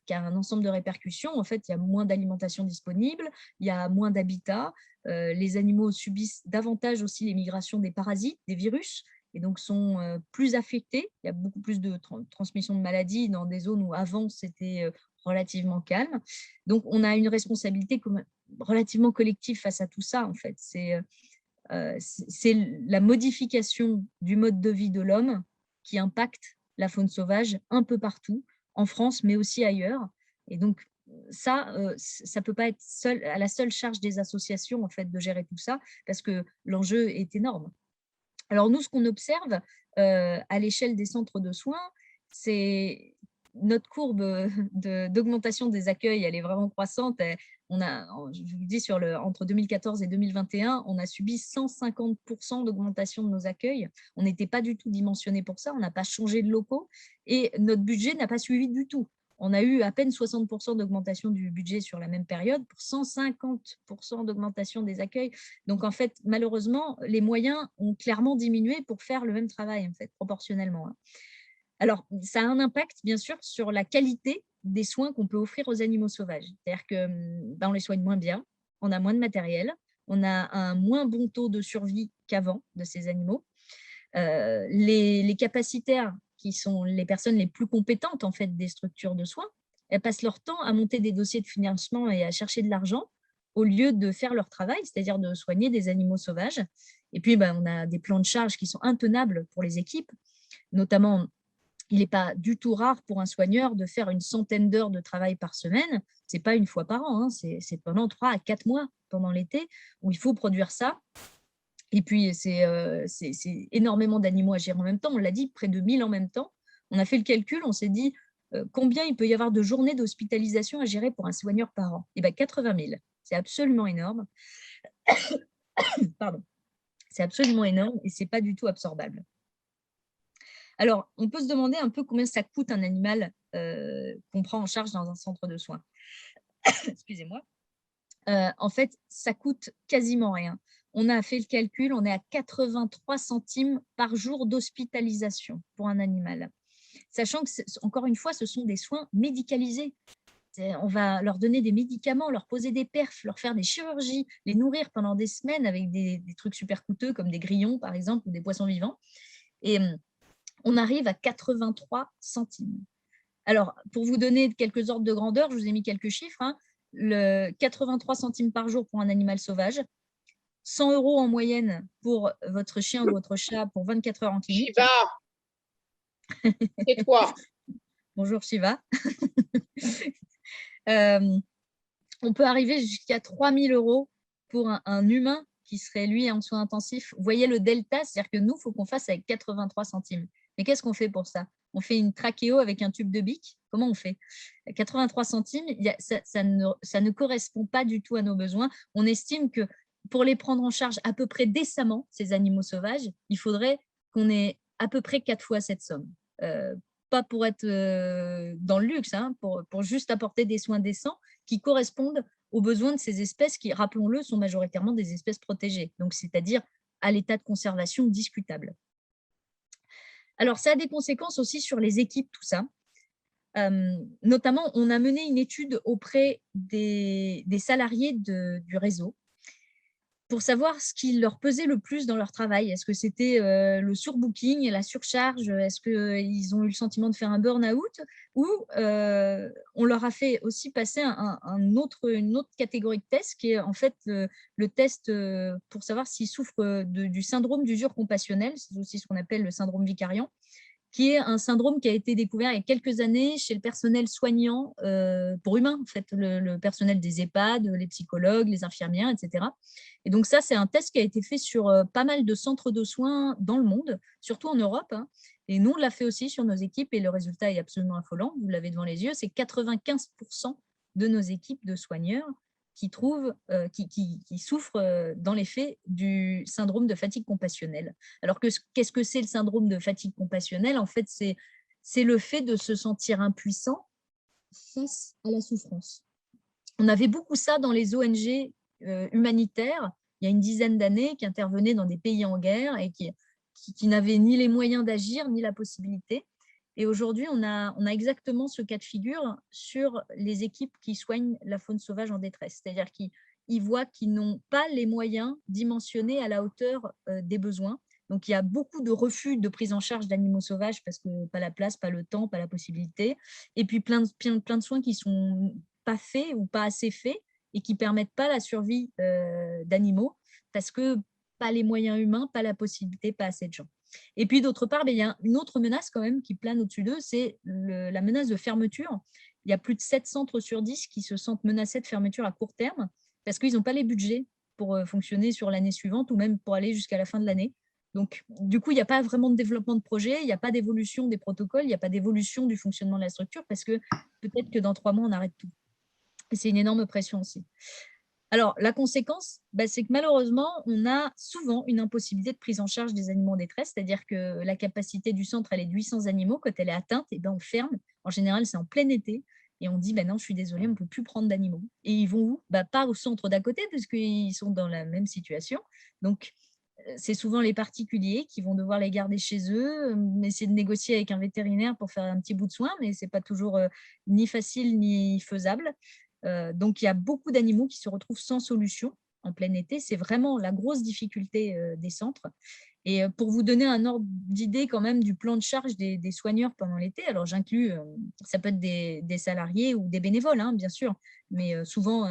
qui a un ensemble de répercussions. En fait, il y a moins d'alimentation disponible, il y a moins d'habitat. Les animaux subissent davantage aussi les migrations des parasites, des virus, et donc sont plus affectés. Il y a beaucoup plus de transmission de maladies dans des zones où avant, c'était relativement calme. Donc, on a une responsabilité relativement collective face à tout ça, en fait. C'est la modification du mode de vie de l'homme qui impacte la faune sauvage un peu partout, en France, mais aussi ailleurs. Et donc, ça ne peut pas être à la seule charge des associations en fait, de gérer tout ça, parce que l'enjeu est énorme. Alors nous, ce qu'on observe à l'échelle des centres de soins, c'est notre courbe d'augmentation des accueils, elle est vraiment croissante. Je vous dis, entre 2014 et 2021, on a subi 150% d'augmentation de nos accueils. On n'était pas du tout dimensionné pour ça, on n'a pas changé de locaux et notre budget n'a pas suivi du tout. On a eu à peine 60% d'augmentation du budget sur la même période pour 150% d'augmentation des accueils. Donc, en fait, malheureusement, les moyens ont clairement diminué pour faire le même travail, en fait, proportionnellement. Alors, ça a un impact, bien sûr, sur la qualité des soins qu'on peut offrir aux animaux sauvages. C'est-à-dire qu'on les soigne moins bien, on a moins de matériel, on a un moins bon taux de survie qu'avant de ces animaux. Les capacitaires, qui sont les personnes les plus compétentes en fait, des structures de soins, elles passent leur temps à monter des dossiers de financement et à chercher de l'argent au lieu de faire leur travail, c'est-à-dire de soigner des animaux sauvages. Et puis, on a des plans de charge qui sont intenables pour les équipes, notamment. Il n'est pas du tout rare pour un soigneur de faire une centaine d'heures de travail par semaine. Ce n'est pas une fois par an, hein, c'est pendant 3 à 4 mois pendant l'été où il faut produire ça. Et puis, c'est énormément d'animaux à gérer en même temps. On l'a dit, près de 1000 en même temps. On a fait le calcul, on s'est dit combien il peut y avoir de journées d'hospitalisation à gérer pour un soigneur par an. Et bien, 80 000. C'est absolument énorme. Pardon. C'est absolument énorme et ce n'est pas du tout absorbable. Alors, on peut se demander un peu combien ça coûte un animal qu'on prend en charge dans un centre de soins. Excusez-moi. En fait, ça coûte quasiment rien. On a fait le calcul, on est à 83 centimes par jour d'hospitalisation pour un animal. Sachant que, encore une fois, ce sont des soins médicalisés. On va leur donner des médicaments, leur poser des perfs, leur faire des chirurgies, les nourrir pendant des semaines avec des trucs super coûteux comme des grillons, par exemple, ou des poissons vivants. Et on arrive à 83 centimes. Alors, pour vous donner quelques ordres de grandeur, je vous ai mis quelques chiffres. Le 83 centimes par jour pour un animal sauvage, 100 € en moyenne pour votre chien ou votre chat pour 24 heures en clinique. Shiva, c'est toi. Bonjour Shiva. On peut arriver jusqu'à 3 000 € pour un humain qui serait, lui, en soins intensifs. Vous voyez le delta, c'est-à-dire que nous, il faut qu'on fasse avec 83 centimes. Mais qu'est-ce qu'on fait pour ça? On fait une trachéo avec un tube de bic. Comment on fait? 83 centimes, ça ne correspond pas du tout à nos besoins. On estime que pour les prendre en charge à peu près décemment, ces animaux sauvages, il faudrait qu'on ait à peu près 4 fois cette somme. Pas pour être dans le luxe, pour juste apporter des soins décents qui correspondent aux besoins de ces espèces qui, rappelons-le, sont majoritairement des espèces protégées, donc c'est-à-dire à l'état de conservation discutable. Alors, ça a des conséquences aussi sur les équipes, tout ça. Notamment, on a mené une étude auprès des salariés du réseau pour savoir ce qui leur pesait le plus dans leur travail. Est-ce que c'était le surbooking et la surcharge? Est-ce qu'ils ont eu le sentiment de faire un burn-out? Ou on leur a fait aussi passer une autre catégorie de test qui est en fait le test pour savoir s'ils souffrent du syndrome d'usure compassionnelle. C'est aussi ce qu'on appelle le syndrome vicariant, qui est un syndrome qui a été découvert il y a quelques années chez le personnel soignant pour humains, en fait, le personnel des EHPAD, les psychologues, les infirmières, etc. Et donc ça, c'est un test qui a été fait sur pas mal de centres de soins dans le monde, surtout en Europe, hein. Et nous, on l'a fait aussi sur nos équipes et le résultat est absolument affolant. Vous l'avez devant les yeux, c'est 95% de nos équipes de soigneurs qui souffrent dans les faits du syndrome de fatigue compassionnelle. Alors, qu'est-ce que c'est le syndrome de fatigue compassionnelle? En fait, c'est le fait de se sentir impuissant face à la souffrance. On avait beaucoup ça dans les ONG humanitaires il y a une dizaine d'années, qui intervenaient dans des pays en guerre et qui n'avaient ni les moyens d'agir, ni la possibilité. Et aujourd'hui, on a exactement ce cas de figure sur les équipes qui soignent la faune sauvage en détresse. C'est-à-dire qu'ils voient qu'ils n'ont pas les moyens dimensionnés à la hauteur des besoins. Donc, il y a beaucoup de refus de prise en charge d'animaux sauvages parce que pas la place, pas le temps, pas la possibilité. Et puis, plein de soins qui ne sont pas faits ou pas assez faits et qui ne permettent pas la survie d'animaux parce que pas les moyens humains, pas la possibilité, pas assez de gens. Et puis, d'autre part, il y a une autre menace quand même qui plane au-dessus d'eux, c'est la menace de fermeture. Il y a plus de 7 centres sur 10 qui se sentent menacés de fermeture à court terme parce qu'ils n'ont pas les budgets pour fonctionner sur l'année suivante ou même pour aller jusqu'à la fin de l'année. Donc, du coup, il n'y a pas vraiment de développement de projet, il n'y a pas d'évolution des protocoles, il n'y a pas d'évolution du fonctionnement de la structure parce que peut-être que dans 3 mois, on arrête tout. Et c'est une énorme pression aussi. Alors, la conséquence, c'est que malheureusement, on a souvent une impossibilité de prise en charge des animaux en détresse, c'est-à-dire que la capacité du centre, elle est de 800 animaux. Quand elle est atteinte, on ferme. En général, c'est en plein été. Et on dit, non, je suis désolée, on ne peut plus prendre d'animaux. Et ils vont où? Pas au centre d'à côté, puisqu'ils sont dans la même situation. Donc, c'est souvent les particuliers qui vont devoir les garder chez eux, essayer de négocier avec un vétérinaire pour faire un petit bout de soin, mais ce n'est pas toujours ni facile ni faisable. Donc, il y a beaucoup d'animaux qui se retrouvent sans solution en plein été. C'est vraiment la grosse difficulté des centres. Et pour vous donner un ordre d'idée quand même du plan de charge des soigneurs pendant l'été, alors j'inclus, ça peut être des salariés ou des bénévoles, hein, bien sûr, mais souvent,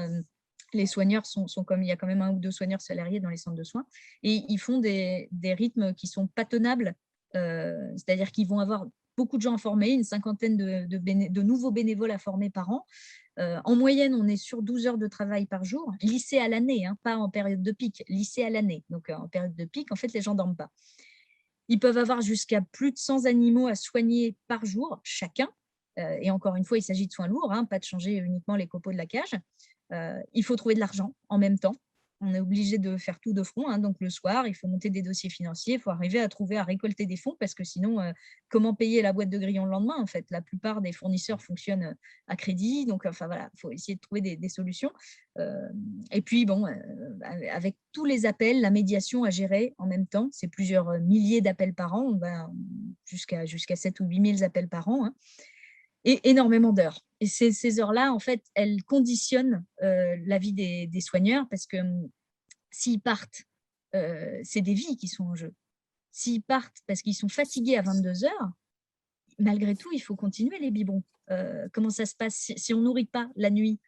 les soigneurs sont comme, il y a quand même 1 ou 2 soigneurs salariés dans les centres de soins, et ils font des rythmes qui sont pas tenables, c'est-à-dire qu'ils vont avoir beaucoup de gens à former, une cinquantaine de nouveaux bénévoles à former par an. En moyenne, on est sur 12 heures de travail par jour, lycée à l'année, hein, pas en période de pic, lycée à l'année. Donc, en période de pic, en fait, les gens ne dorment pas. Ils peuvent avoir jusqu'à plus de 100 animaux à soigner par jour, chacun. Et encore une fois, il s'agit de soins lourds, hein, pas de changer uniquement les copeaux de la cage. Il faut trouver de l'argent en même temps. On est obligé de faire tout de front, hein. Donc, le soir, il faut monter des dossiers financiers, il faut arriver à récolter des fonds parce que sinon, comment payer la boîte de grillons le lendemain? En fait, la plupart des fournisseurs fonctionnent à crédit. Donc, enfin, voilà, il faut essayer de trouver des solutions. Et puis, bon, avec tous les appels, la médiation à gérer en même temps, c'est plusieurs milliers d'appels par an, jusqu'à 7 ou 8 000 appels par an, hein. Et énormément d'heures. Et ces heures-là, en fait, elles conditionnent la vie des soigneurs parce que s'ils partent, c'est des vies qui sont en jeu. S'ils partent parce qu'ils sont fatigués à 22 heures, malgré tout, il faut continuer les biberons. Comment ça se passe si on ne nourrit pas la nuit,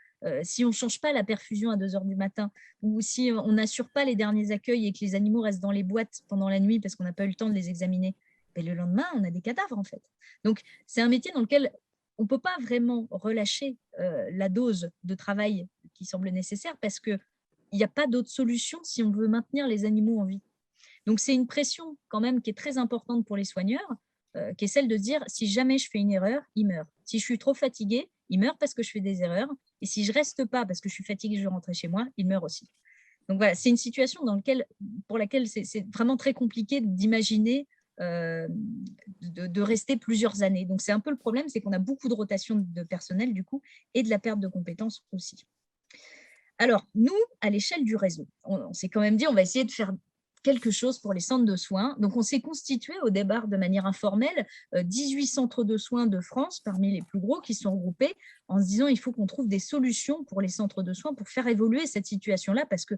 si on ne change pas la perfusion à 2 heures du matin, ou si on n'assure pas les derniers accueils et que les animaux restent dans les boîtes pendant la nuit parce qu'on n'a pas eu le temps de les examiner, le lendemain, on a des cadavres en fait. Donc, c'est un métier dans lequel on ne peut pas vraiment relâcher la dose de travail qui semble nécessaire parce qu'il n'y a pas d'autre solution si on veut maintenir les animaux en vie. Donc, c'est une pression quand même qui est très importante pour les soigneurs, qui est celle de dire, si jamais je fais une erreur, il meurt. Si je suis trop fatiguée, il meurt parce que je fais des erreurs. Et si je ne reste pas parce que je suis fatiguée et je vais rentrer chez moi, il meurt aussi. Donc, voilà, c'est une situation pour laquelle c'est vraiment très compliqué d'imaginer de rester plusieurs années. Donc, c'est un peu le problème, c'est qu'on a beaucoup de rotation de personnel, du coup, et de la perte de compétences aussi. Alors, nous, à l'échelle du réseau, on s'est quand même dit, on va essayer de faire quelque chose pour les centres de soins. Donc, on s'est constitué au départ de manière informelle 18 centres de soins de France, parmi les plus gros, qui sont regroupés en se disant il faut qu'on trouve des solutions pour les centres de soins pour faire évoluer cette situation-là parce que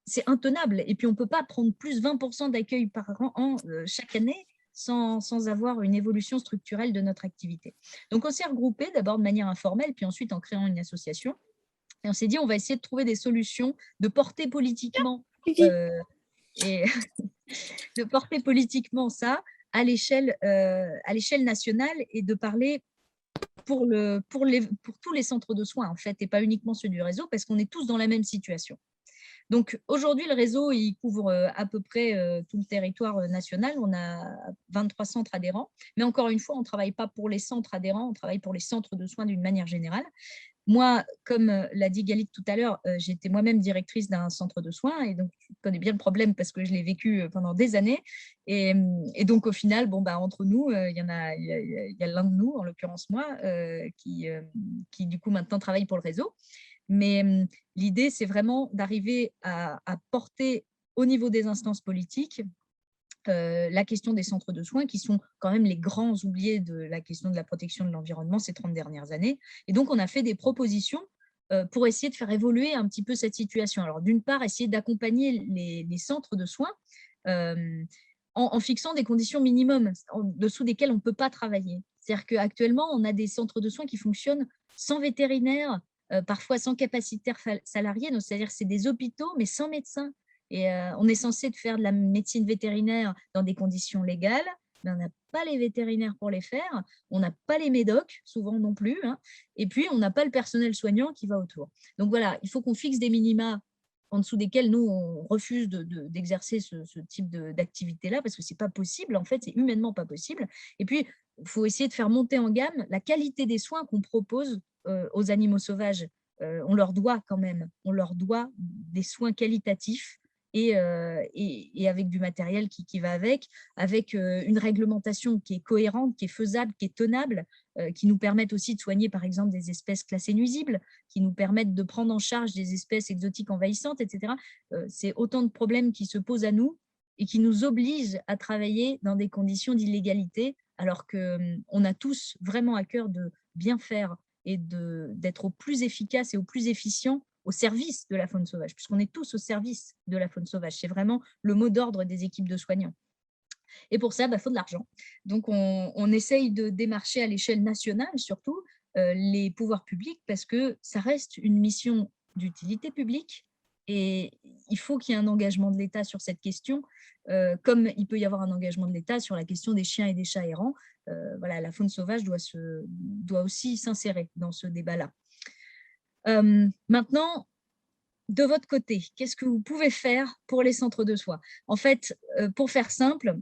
c'est intenable. Et puis, on ne peut pas prendre plus 20% d'accueil par an chaque année sans avoir une évolution structurelle de notre activité. Donc, on s'est regroupé d'abord de manière informelle, puis ensuite en créant une association. Et on s'est dit, on va essayer de trouver des solutions, de porter politiquement et de porter politiquement ça à l'échelle nationale et de parler pour tous les centres de soins, en fait, et pas uniquement ceux du réseau, parce qu'on est tous dans la même situation. Donc, aujourd'hui, le réseau, il couvre à peu près tout le territoire national. On a 23 centres adhérents. Mais encore une fois, on ne travaille pas pour les centres adhérents, on travaille pour les centres de soins d'une manière générale. Moi, comme l'a dit Galit tout à l'heure, j'étais moi-même directrice d'un centre de soins et donc je connais bien le problème parce que je l'ai vécu pendant des années. Et donc, au final, entre nous, il y a l'un de nous, en l'occurrence moi, qui, du coup, maintenant travaille pour le réseau. Mais l'idée, c'est vraiment d'arriver à porter au niveau des instances politiques la question des centres de soins qui sont quand même les grands oubliés de la question de la protection de l'environnement ces 30 dernières années. Et donc, on a fait des propositions pour essayer de faire évoluer un petit peu cette situation. Alors, d'une part, essayer d'accompagner les centres de soins en fixant des conditions minimum en dessous desquelles on ne peut pas travailler. C'est-à-dire qu'actuellement, on a des centres de soins qui fonctionnent sans vétérinaire, parfois sans capacitaire salarié, c'est-à-dire que c'est des hôpitaux, mais sans médecin. Et on est censé faire de la médecine vétérinaire dans des conditions légales, mais on n'a pas les vétérinaires pour les faire, on n'a pas les médocs, souvent non plus, hein, et puis on n'a pas le personnel soignant qui va autour. Donc voilà, il faut qu'on fixe des minima en dessous desquels nous, on refuse d'exercer ce type d'activité-là, parce que ce n'est pas possible, en fait, c'est humainement pas possible. Et puis, il faut essayer de faire monter en gamme la qualité des soins qu'on propose aux animaux sauvages. On leur doit quand même, on leur doit des soins qualitatifs et avec du matériel qui va avec une réglementation qui est cohérente, qui est faisable, qui est tenable, qui nous permettent aussi de soigner par exemple des espèces classées nuisibles, qui nous permettent de prendre en charge des espèces exotiques envahissantes, etc. C'est autant de problèmes qui se posent à nous et qui nous obligent à travailler dans des conditions d'illégalité, alors qu'on a tous vraiment à cœur de bien faire et d'être au plus efficace et au plus efficient au service de la faune sauvage, puisqu'on est tous au service de la faune sauvage. C'est vraiment le mot d'ordre des équipes de soignants. Et pour ça, il faut de l'argent. Donc, on essaye de démarcher à l'échelle nationale, surtout, les pouvoirs publics, parce que ça reste une mission d'utilité publique et il faut qu'il y ait un engagement de l'État sur cette question, comme il peut y avoir un engagement de l'État sur la question des chiens et des chats errants. Voilà, la faune sauvage doit aussi s'insérer dans ce débat-là. Maintenant, de votre côté, qu'est-ce que vous pouvez faire pour les centres de soins? En fait, pour faire simple,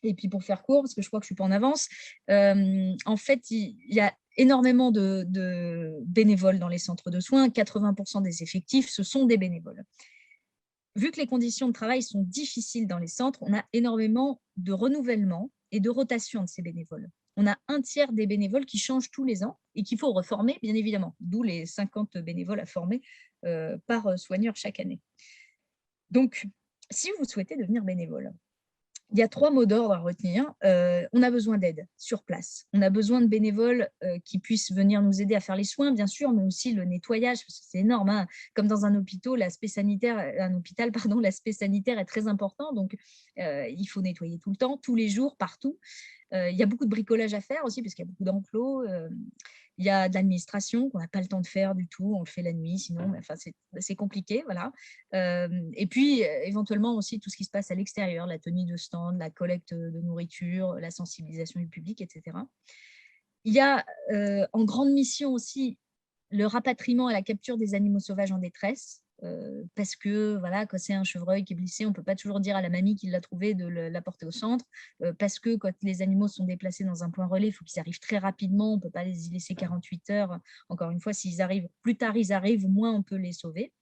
et puis pour faire court, parce que je crois que je ne suis pas en avance, en fait, il y a énormément de bénévoles dans les centres de soins. 80% des effectifs, ce sont des bénévoles. Vu que les conditions de travail sont difficiles dans les centres, on a énormément de renouvellement et de rotation de ces bénévoles. On a un tiers des bénévoles qui changent tous les ans et qu'il faut reformer, bien évidemment, d'où les 50 bénévoles à former par soigneur chaque année. Donc, si vous souhaitez devenir bénévole, il y a 3 mots d'ordre à retenir. On a besoin d'aide sur place. On a besoin de bénévoles qui puissent venir nous aider à faire les soins, bien sûr, mais aussi le nettoyage, parce que c'est énorme. Hein. Comme dans un hôpital, l'aspect sanitaire est très important. Donc, il faut nettoyer tout le temps, tous les jours, partout. Il y a beaucoup de bricolage à faire aussi, parce qu'il y a beaucoup d'enclos. Il y a de l'administration qu'on n'a pas le temps de faire du tout. On le fait la nuit, sinon, c'est compliqué. Voilà. Et puis, éventuellement aussi, tout ce qui se passe à l'extérieur, la tenue de stand, la collecte de nourriture, la sensibilisation du public, etc. Il y a en grande mission aussi le rapatriement et la capture des animaux sauvages en détresse. Parce que voilà, quand c'est un chevreuil qui est blessé, on ne peut pas toujours dire à la mamie qui l'a trouvé de l'apporter au centre, parce que quand les animaux sont déplacés dans un point relais, il faut qu'ils arrivent très rapidement, on ne peut pas les y laisser 48 heures. Encore une fois, s'ils arrivent, plus tard ils arrivent, moins on peut les sauver.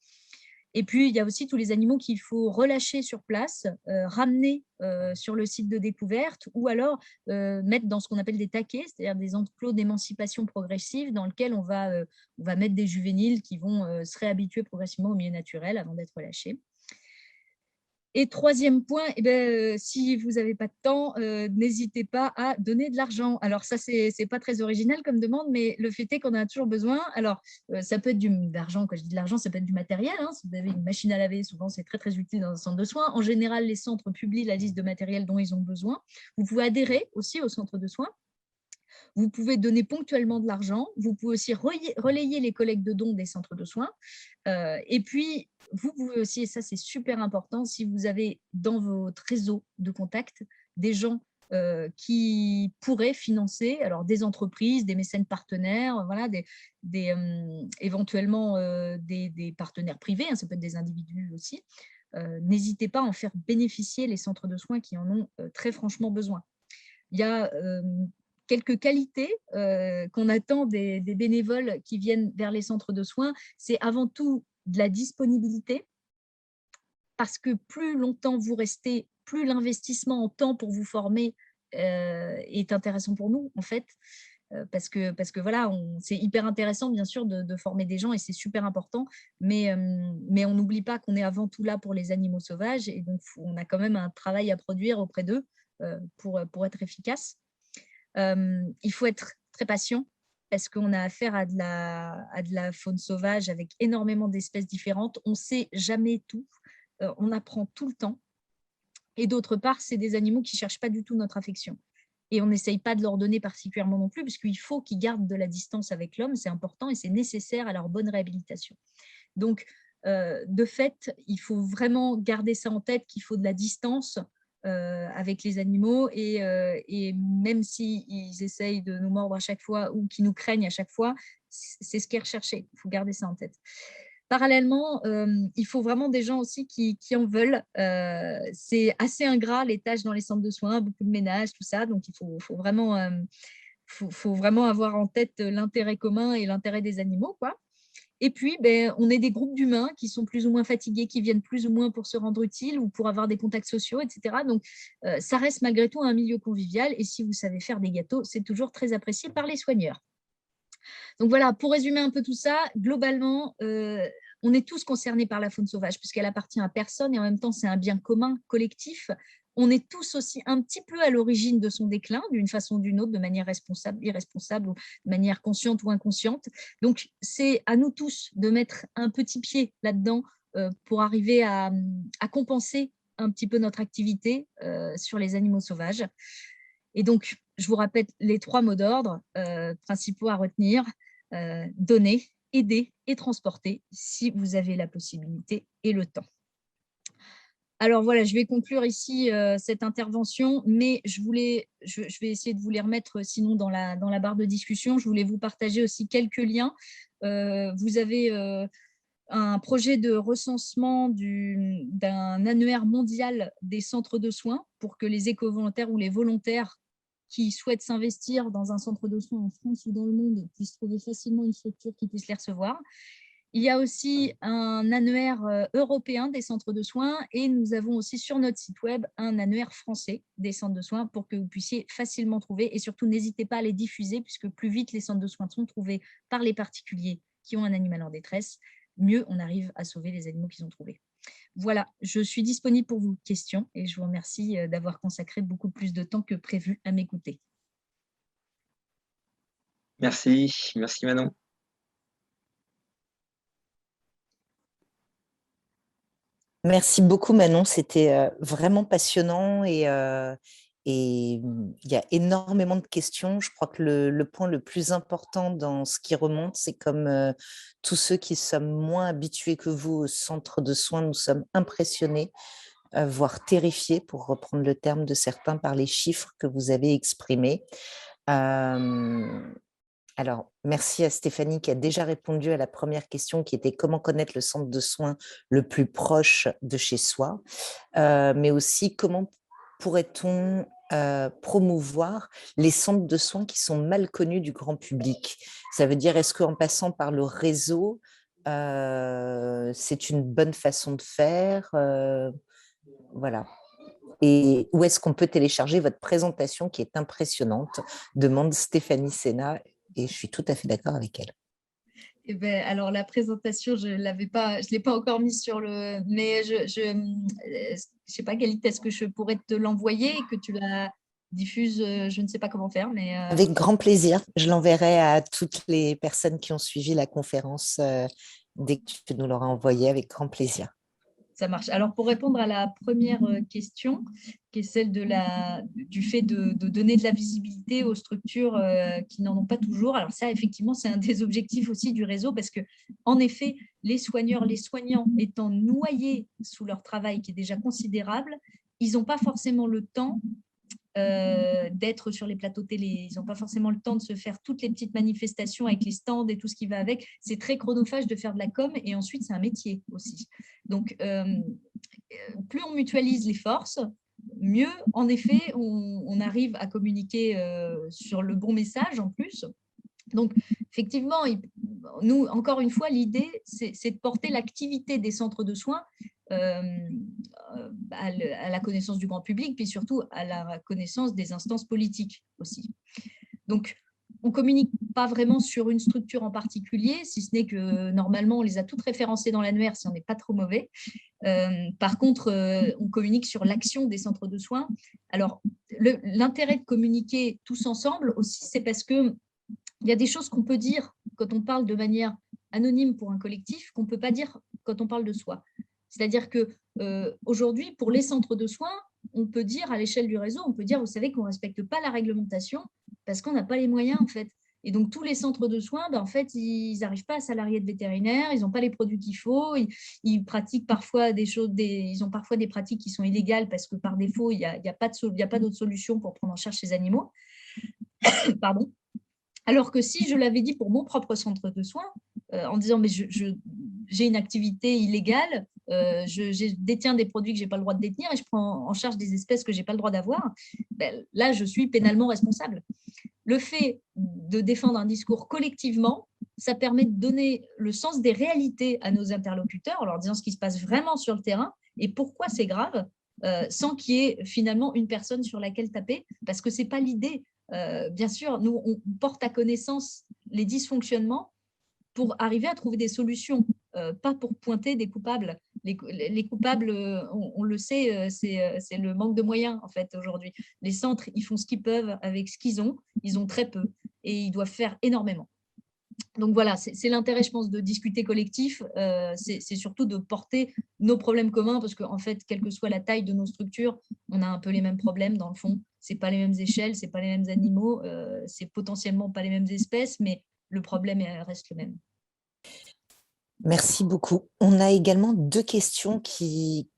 Et puis, il y a aussi tous les animaux qu'il faut relâcher sur place, ramener sur le site de découverte ou alors mettre dans ce qu'on appelle des taquets, c'est-à-dire des enclos d'émancipation progressive dans lesquels on va mettre des juvéniles qui vont se réhabituer progressivement au milieu naturel avant d'être relâchés. Et troisième point, eh ben, si vous n'avez pas de temps, n'hésitez pas à donner de l'argent. Alors ça, c'est pas très original comme demande, mais le fait est qu'on en a toujours besoin. Alors, ça peut être de l'argent, quand je dis de l'argent, ça peut être du matériel. Hein. Si vous avez une machine à laver, souvent, c'est très, très utile dans un centre de soins. En général, les centres publient la liste de matériel dont ils ont besoin. Vous pouvez adhérer aussi au centre de soins. Vous pouvez donner ponctuellement de l'argent. Vous pouvez aussi relayer les collectes de dons des centres de soins. Et puis, vous pouvez aussi, et ça c'est super important, si vous avez dans votre réseau de contacts des gens qui pourraient financer, alors des entreprises, des mécènes partenaires, voilà, éventuellement des partenaires privés, hein, ça peut être des individus aussi. N'hésitez pas à en faire bénéficier les centres de soins qui en ont très franchement besoin. Il y a quelques qualités qu'on attend des bénévoles qui viennent vers les centres de soins. C'est avant tout de la disponibilité, parce que plus longtemps vous restez, plus l'investissement en temps pour vous former est intéressant pour nous, en fait. Parce que voilà, c'est hyper intéressant, bien sûr, de former des gens et c'est super important, mais on n'oublie pas qu'on est avant tout là pour les animaux sauvages et donc on a quand même un travail à produire auprès d'eux pour être efficace. Il faut être très patient parce qu'on a affaire à de la faune sauvage avec énormément d'espèces différentes. On ne sait jamais tout, on apprend tout le temps. Et d'autre part, c'est des animaux qui ne cherchent pas du tout notre affection. Et on n'essaye pas de leur donner particulièrement non plus, puisqu'il faut qu'ils gardent de la distance avec l'homme, c'est important et c'est nécessaire à leur bonne réhabilitation. Donc, de fait, il faut vraiment garder ça en tête, qu'il faut de la distance avec les animaux et même s'ils essayent de nous mordre à chaque fois ou qu'ils nous craignent à chaque fois, c'est ce qui est recherché. Il faut garder ça en tête. Parallèlement, il faut vraiment des gens aussi qui en veulent. C'est assez ingrat, les tâches dans les centres de soins, beaucoup de ménage, tout ça. Donc, il faut vraiment avoir en tête l'intérêt commun et l'intérêt des animaux, quoi. Et puis, on est des groupes d'humains qui sont plus ou moins fatigués, qui viennent plus ou moins pour se rendre utiles ou pour avoir des contacts sociaux, etc. Donc, ça reste malgré tout un milieu convivial. Et si vous savez faire des gâteaux, c'est toujours très apprécié par les soigneurs. Donc voilà, pour résumer un peu tout ça, globalement, on est tous concernés par la faune sauvage puisqu'elle appartient à personne et en même temps, c'est un bien commun, collectif. On est tous aussi un petit peu à l'origine de son déclin, d'une façon ou d'une autre, de manière responsable, irresponsable, ou de manière consciente ou inconsciente. Donc, c'est à nous tous de mettre un petit pied là-dedans pour arriver à compenser un petit peu notre activité sur les animaux sauvages. Et donc, je vous rappelle les 3 mots d'ordre principaux à retenir. Donner, aider et transporter si vous avez la possibilité et le temps. Alors voilà, je vais conclure ici cette intervention, mais je vais essayer de vous les remettre sinon dans la barre de discussion. Je voulais vous partager aussi quelques liens. Vous avez un projet de recensement d'un annuaire mondial des centres de soins pour que les éco-volontaires ou les volontaires qui souhaitent s'investir dans un centre de soins en France ou dans le monde puissent trouver facilement une structure qui puisse les recevoir. Il y a aussi un annuaire européen des centres de soins et nous avons aussi sur notre site web un annuaire français des centres de soins pour que vous puissiez facilement trouver et surtout n'hésitez pas à les diffuser puisque plus vite les centres de soins sont trouvés par les particuliers qui ont un animal en détresse, mieux on arrive à sauver les animaux qu'ils ont trouvés. Voilà, je suis disponible pour vos questions et je vous remercie d'avoir consacré beaucoup plus de temps que prévu à m'écouter. Merci, merci Manon. Merci beaucoup Manon, c'était vraiment passionnant et il y a énormément de questions. Je crois que le point le plus important dans ce qui remonte, c'est comme tous ceux qui sommes moins habitués que vous au centre de soins, nous sommes impressionnés, voire terrifiés, pour reprendre le terme de certains, par les chiffres que vous avez exprimés. Alors, merci à Stéphanie qui a déjà répondu à la première question qui était comment connaître le centre de soins le plus proche de chez soi, mais aussi comment pourrait-on promouvoir les centres de soins qui sont mal connus du grand public. Ça veut dire, est-ce qu'en passant par le réseau, c'est une bonne façon de faire voilà. Et où est-ce qu'on peut télécharger votre présentation qui est impressionnante, demande Stéphanie Sénat, et je suis tout à fait d'accord avec elle. Eh ben, alors, la présentation, je ne l'ai pas encore mise sur le… Mais je sais pas, Galit, est-ce que je pourrais te l'envoyer et que tu la diffuses? Je ne sais pas comment faire, mais… Avec grand plaisir. Je l'enverrai à toutes les personnes qui ont suivi la conférence dès que tu nous l'auras envoyé, avec grand plaisir. Ça marche. Alors, pour répondre à la première question, qui est celle du fait de donner de la visibilité aux structures qui n'en ont pas toujours. Alors ça, effectivement, c'est un des objectifs aussi du réseau parce que, en effet, les soigneurs, les soignants étant noyés sous leur travail qui est déjà considérable, ils n'ont pas forcément le temps d'être sur les plateaux télé. Ils n'ont pas forcément le temps de se faire toutes les petites manifestations avec les stands et tout ce qui va avec. C'est très chronophage de faire de la com et ensuite, c'est un métier aussi. Donc, plus on mutualise les forces, mieux, en effet, on arrive à communiquer sur le bon message en plus. Donc, effectivement, nous, encore une fois, l'idée, c'est de porter l'activité des centres de soins à la connaissance du grand public, puis surtout à la connaissance des instances politiques aussi. Donc, on ne communique pas vraiment sur une structure en particulier, si ce n'est que normalement, on les a toutes référencées dans l'annuaire si on n'est pas trop mauvais. Par contre, on communique sur l'action des centres de soins. Alors, l'intérêt de communiquer tous ensemble aussi, c'est parce qu'il y a des choses qu'on peut dire quand on parle de manière anonyme pour un collectif qu'on ne peut pas dire quand on parle de soi. C'est-à-dire qu'aujourd'hui, pour les centres de soins, on peut dire à l'échelle du réseau, on peut dire, vous savez qu'on ne respecte pas la réglementation parce qu'on n'a pas les moyens, en fait. Et donc, tous les centres de soins, en fait, ils n'arrivent pas à salarier de vétérinaires, ils n'ont pas les produits qu'il faut, ils pratiquent parfois des choses, ils ont parfois des pratiques qui sont illégales parce que par défaut, il n'y a pas d'autre solution pour prendre en charge ces animaux. Pardon. Alors que si je l'avais dit pour mon propre centre de soins, en disant mais j'ai une activité illégale, je détiens des produits que je n'ai pas le droit de détenir et je prends en charge des espèces que je n'ai pas le droit d'avoir, ben, là, je suis pénalement responsable. Le fait de défendre un discours collectivement, ça permet de donner le sens des réalités à nos interlocuteurs en leur disant ce qui se passe vraiment sur le terrain et pourquoi c'est grave, sans qu'il y ait finalement une personne sur laquelle taper, parce que ce n'est pas l'idée. Bien sûr, nous, on porte à connaissance les dysfonctionnements pour arriver à trouver des solutions, pas pour pointer des coupables. Les coupables, on le sait, c'est le manque de moyens, en fait, aujourd'hui. Les centres, ils font ce qu'ils peuvent avec ce qu'ils ont très peu, et ils doivent faire énormément. Donc voilà, c'est l'intérêt, je pense, de discuter collectif, c'est surtout de porter nos problèmes communs, parce qu'en fait, quelle que soit la taille de nos structures, on a un peu les mêmes problèmes, dans le fond. Ce n'est pas les mêmes échelles, ce n'est pas les mêmes animaux, c'est potentiellement pas les mêmes espèces, mais le problème reste le même. Merci beaucoup. On a également deux questions qui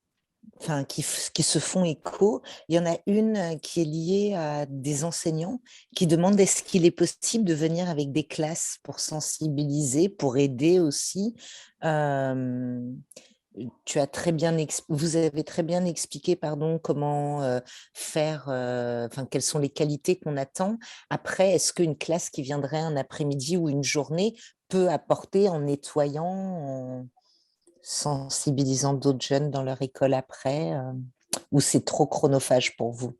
se font écho. Il y en a une qui est liée à des enseignants qui demandent est-ce qu'il est possible de venir avec des classes pour sensibiliser, pour aider aussi. Vous avez très bien expliqué comment faire, quelles sont les qualités qu'on attend. Après, est-ce qu'une classe qui viendrait un après-midi ou une journée peut apporter en nettoyant, en sensibilisant d'autres jeunes dans leur école après, ou c'est trop chronophage pour vous?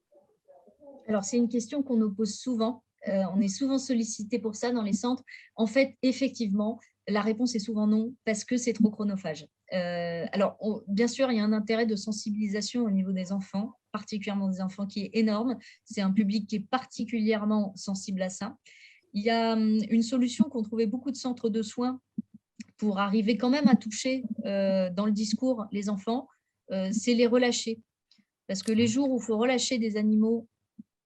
Alors, c'est une question qu'on nous pose souvent. On est souvent sollicité pour ça dans les centres. En fait, effectivement, la réponse est souvent non, parce que c'est trop chronophage. Alors, bien sûr, il y a un intérêt de sensibilisation au niveau des enfants, particulièrement des enfants, qui est énorme. C'est un public qui est particulièrement sensible à ça. Il y a une solution qu'ont trouvé beaucoup de centres de soins pour arriver quand même à toucher dans le discours les enfants, c'est les relâcher. Parce que les jours où il faut relâcher des animaux,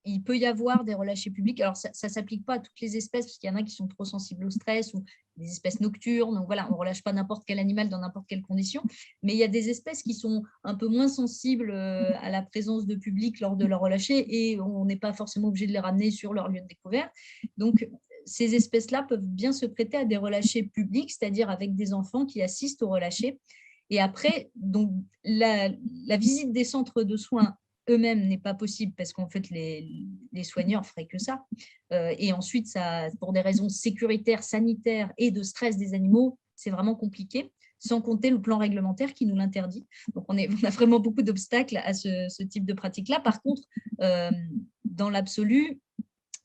il peut y avoir des relâchés publics. Alors, ça ne s'applique pas à toutes les espèces, parce qu'il y en a qui sont trop sensibles au stress ou des espèces nocturnes. Donc, voilà, on ne relâche pas n'importe quel animal dans n'importe quelle condition. Mais il y a des espèces qui sont un peu moins sensibles à la présence de public lors de leur relâché et on n'est pas forcément obligé de les ramener sur leur lieu de découverte. Donc, ces espèces-là peuvent bien se prêter à des relâchés publics, c'est-à-dire avec des enfants qui assistent aux relâchés. Et après, donc, la visite des centres de soins eux-mêmes n'est pas possible parce qu'en fait, les soigneurs ne feraient que ça. Et ensuite, ça, pour des raisons sécuritaires, sanitaires et de stress des animaux, c'est vraiment compliqué, sans compter le plan réglementaire qui nous l'interdit. Donc, on a vraiment beaucoup d'obstacles à ce type de pratique-là. Par contre, dans l'absolu,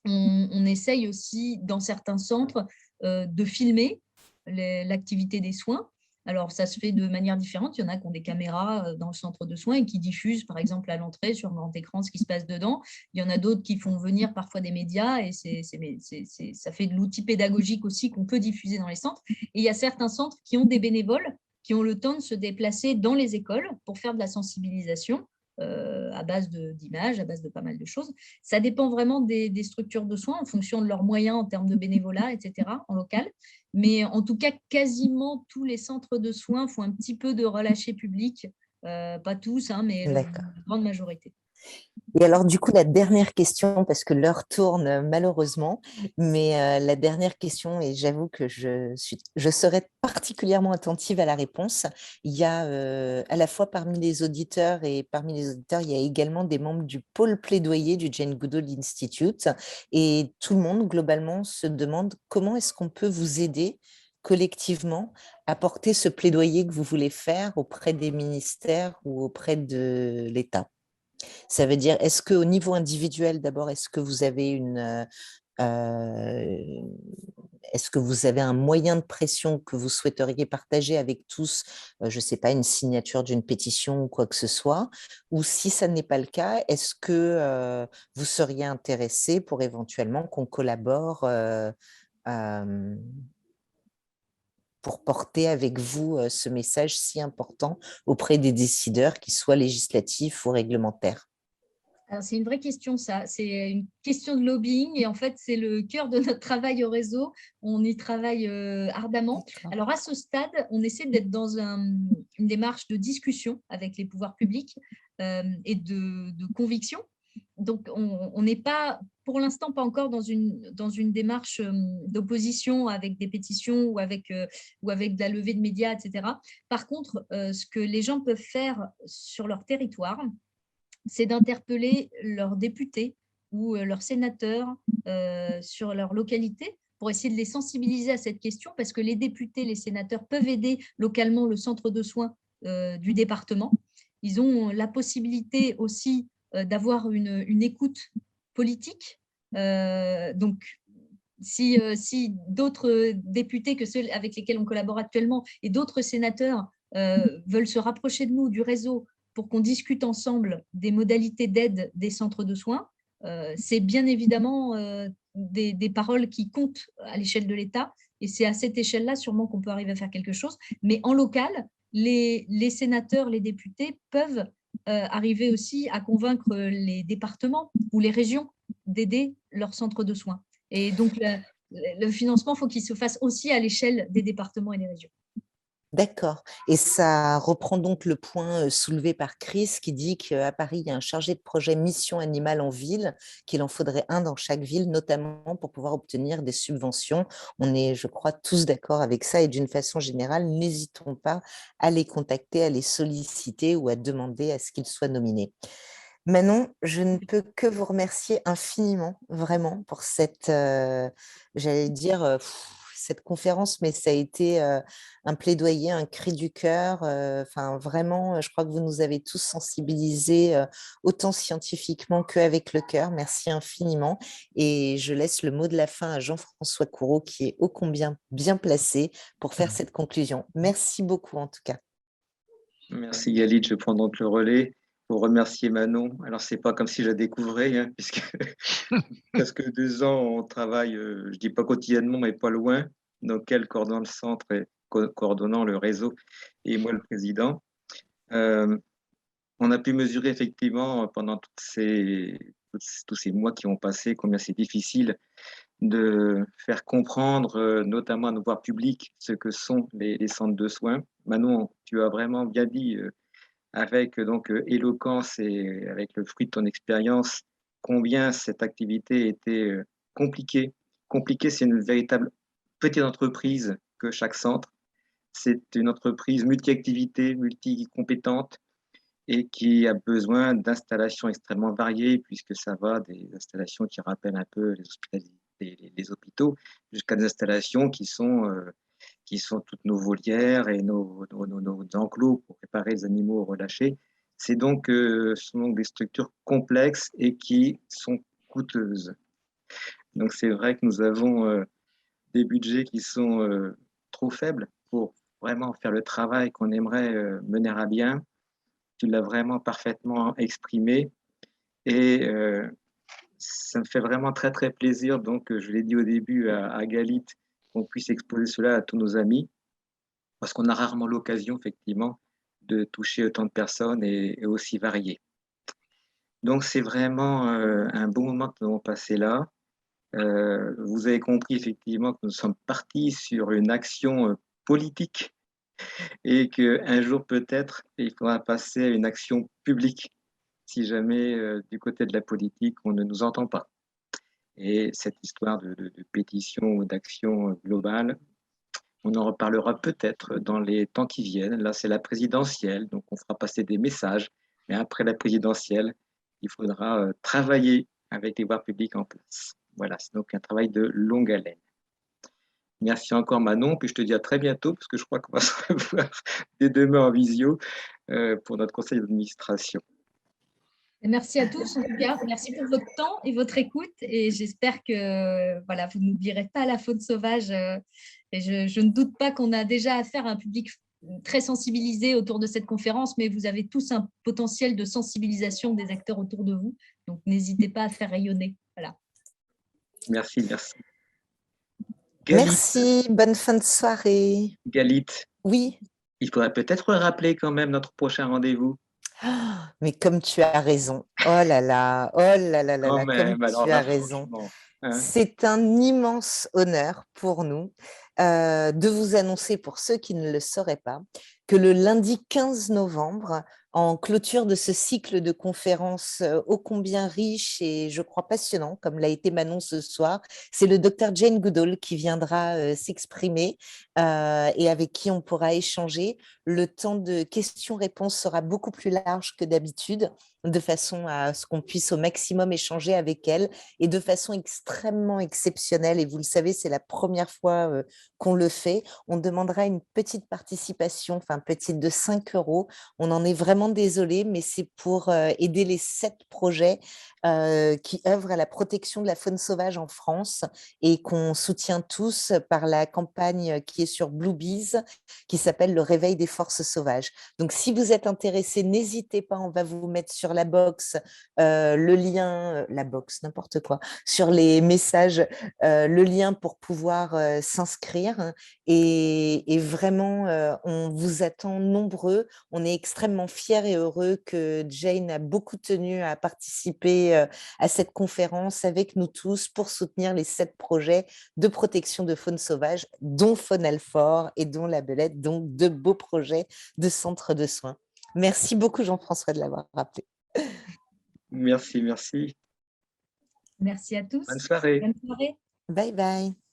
on essaye aussi, dans certains centres, de filmer l'activité des soins. Alors, ça se fait de manière différente. Il y en a qui ont des caméras dans le centre de soins et qui diffusent, par exemple, à l'entrée sur un grand écran ce qui se passe dedans. Il y en a d'autres qui font venir parfois des médias et ça fait de l'outil pédagogique aussi qu'on peut diffuser dans les centres. Et il y a certains centres qui ont des bénévoles qui ont le temps de se déplacer dans les écoles pour faire de la sensibilisation à base d'images, à base de pas mal de choses. Ça dépend vraiment des structures de soins en fonction de leurs moyens en termes de bénévolat, etc., en local. Mais en tout cas, quasiment tous les centres de soins font un petit peu de relâché public. Pas tous, hein, mais la D'accord. grande majorité. Et alors, du coup, la dernière question, parce que l'heure tourne malheureusement, mais la dernière question, et j'avoue que je serai particulièrement attentive à la réponse. Il y a à la fois parmi les auditeurs il y a également des membres du pôle plaidoyer du Jane Goodall Institute. Et tout le monde, globalement, se demande comment est-ce qu'on peut vous aider collectivement à porter ce plaidoyer que vous voulez faire auprès des ministères ou auprès de l'État. Ça veut dire, est-ce qu'au niveau individuel, d'abord, est-ce que vous avez est-ce que vous avez un moyen de pression que vous souhaiteriez partager avec tous, je ne sais pas, une signature d'une pétition ou quoi que ce soit, ou si ça n'est pas le cas, est-ce que vous seriez intéressé pour éventuellement qu'on collabore euh, pour porter avec vous ce message si important auprès des décideurs, qu'ils soient législatifs ou réglementaires? Alors, c'est une vraie question, ça. C'est une question de lobbying et en fait, c'est le cœur de notre travail au réseau. On y travaille ardemment. Alors, à ce stade, on essaie d'être dans une démarche de discussion avec les pouvoirs publics et de conviction. Donc, on n'est pas, pour l'instant, pas encore dans une démarche d'opposition avec des pétitions ou avec de la levée de médias, etc. Par contre, ce que les gens peuvent faire sur leur territoire, c'est d'interpeller leurs députés ou leurs sénateurs sur leur localité pour essayer de les sensibiliser à cette question, parce que les députés, les sénateurs peuvent aider localement le centre de soins du département. Ils ont la possibilité aussi d'avoir une écoute politique. Donc, si d'autres députés que ceux avec lesquels on collabore actuellement et d'autres sénateurs veulent se rapprocher de nous, du réseau, pour qu'on discute ensemble des modalités d'aide des centres de soins, c'est bien évidemment des paroles qui comptent à l'échelle de l'État. Et c'est à cette échelle-là sûrement qu'on peut arriver à faire quelque chose. Mais en local, les sénateurs, les députés peuvent arriver aussi à convaincre les départements ou les régions d'aider leurs centres de soins. Et donc, le financement, il faut qu'il se fasse aussi à l'échelle des départements et des régions. D'accord. Et ça reprend donc le point soulevé par Chris qui dit qu'à Paris, il y a un chargé de projet mission animale en ville, qu'il en faudrait un dans chaque ville, notamment pour pouvoir obtenir des subventions. On est, je crois, tous d'accord avec ça et d'une façon générale, n'hésitons pas à les contacter, à les solliciter ou à demander à ce qu'ils soient nominés. Manon, je ne peux que vous remercier infiniment, vraiment, pour cette, j'allais dire, cette conférence, mais ça a été un plaidoyer, un cri du cœur. Enfin, vraiment, je crois que vous nous avez tous sensibilisés, autant scientifiquement qu'avec le cœur. Merci infiniment. Et je laisse le mot de la fin à Jean-François Couraud, qui est ô combien bien placé pour faire cette conclusion. Merci beaucoup, en tout cas. Merci Galit, je prends donc le relais pour remercier Manon. Alors, c'est pas comme si je la découvrais, hein, puisque presque 2 ans, on travaille, je dis pas quotidiennement, mais pas loin, donc elle coordonnant le centre et coordonnant le réseau, et moi le président. Euh, on a pu mesurer effectivement pendant tous ces mois qui ont passé combien c'est difficile de faire comprendre, notamment à nos pouvoirs publics, ce que sont les centres de soins. Manon, tu as vraiment bien dit, avec donc éloquence et avec le fruit de ton expérience, combien cette activité était compliquée. Compliquée, c'est une véritable petite entreprise que chaque centre. C'est une entreprise multi-activité, multi-compétente et qui a besoin d'installations extrêmement variées, puisque ça va des installations qui rappellent un peu les hôpitaux, jusqu'à des installations qui sont toutes nos volières et nos enclos pour préparer les animaux relâchés. Ce sont donc des structures complexes et qui sont coûteuses. Donc c'est vrai que nous avons des budgets qui sont trop faible pour vraiment faire le travail qu'on aimerait mener à bien. Tu l'as vraiment parfaitement exprimé et ça me fait vraiment très, très plaisir. Donc, je l'ai dit au début à Galit, qu'on puisse exposer cela à tous nos amis, parce qu'on a rarement l'occasion, effectivement, de toucher autant de personnes et aussi variées. Donc, c'est vraiment un bon moment que nous avons passé là. Vous avez compris, effectivement, que nous sommes partis sur une action politique et qu'un jour, peut-être, il faudra passer à une action publique si jamais, du côté de la politique, on ne nous entend pas. Et cette histoire de pétition ou d'action globale, on en reparlera peut-être dans les temps qui viennent. Là, c'est la présidentielle, donc on fera passer des messages. Mais après la présidentielle, il faudra travailler avec les voies publiques en place. Voilà, c'est donc un travail de longue haleine. Merci encore Manon, puis je te dis à très bientôt, parce que je crois qu'on va se revoir dès demain en visio pour notre conseil d'administration. Et merci à tous, en tout cas. Merci pour votre temps et votre écoute. Et j'espère que voilà, vous n'oublierez pas la faune sauvage. Et je ne doute pas qu'on a déjà affaire à un public très sensibilisé autour de cette conférence, mais vous avez tous un potentiel de sensibilisation des acteurs autour de vous. Donc, n'hésitez pas à faire rayonner. Voilà. Merci, merci. Galit, Merci, bonne fin de soirée. Galit, Oui, il faudrait peut-être rappeler quand même notre prochain rendez-vous. mais comme tu as raison. Oh là là, oh là là là Quand là, comme même, alors tu là, as raison. franchement. Hein. C'est un immense honneur pour nous de vous annoncer, pour ceux qui ne le sauraient pas, que le lundi 15 novembre, en clôture de ce cycle de conférences ô combien riche et je crois passionnant, comme l'a été Manon ce soir, c'est le docteur Jane Goodall qui viendra s'exprimer et avec qui on pourra échanger. Le temps de questions-réponses sera beaucoup plus large que d'habitude, de façon à ce qu'on puisse au maximum échanger avec elle et de façon extrêmement exceptionnelle. Et vous le savez, c'est la première fois qu'on le fait. On demandera une petite participation, enfin petite de 5 €. On en est vraiment désolé, mais c'est pour aider les 7 projets qui œuvrent à la protection de la faune sauvage en France et qu'on soutient tous par la campagne qui est sur Bluebees, qui s'appelle le réveil des forces sauvages. Donc, si vous êtes intéressé, n'hésitez pas, on va vous mettre sur la box le lien, la box, n'importe quoi, sur les messages, le lien pour pouvoir s'inscrire. Et vraiment, on vous attend nombreux. On est extrêmement fiers et heureux que Jane a beaucoup tenu à participer à cette conférence avec nous tous pour soutenir les 7 projets de protection de faune sauvage, dont Faune Alfort et dont La Belette, donc de beaux projets de centre de soins. Merci beaucoup Jean-François de l'avoir rappelé. Merci, merci. Merci à tous. Bonne soirée. Bonne soirée. Bye bye.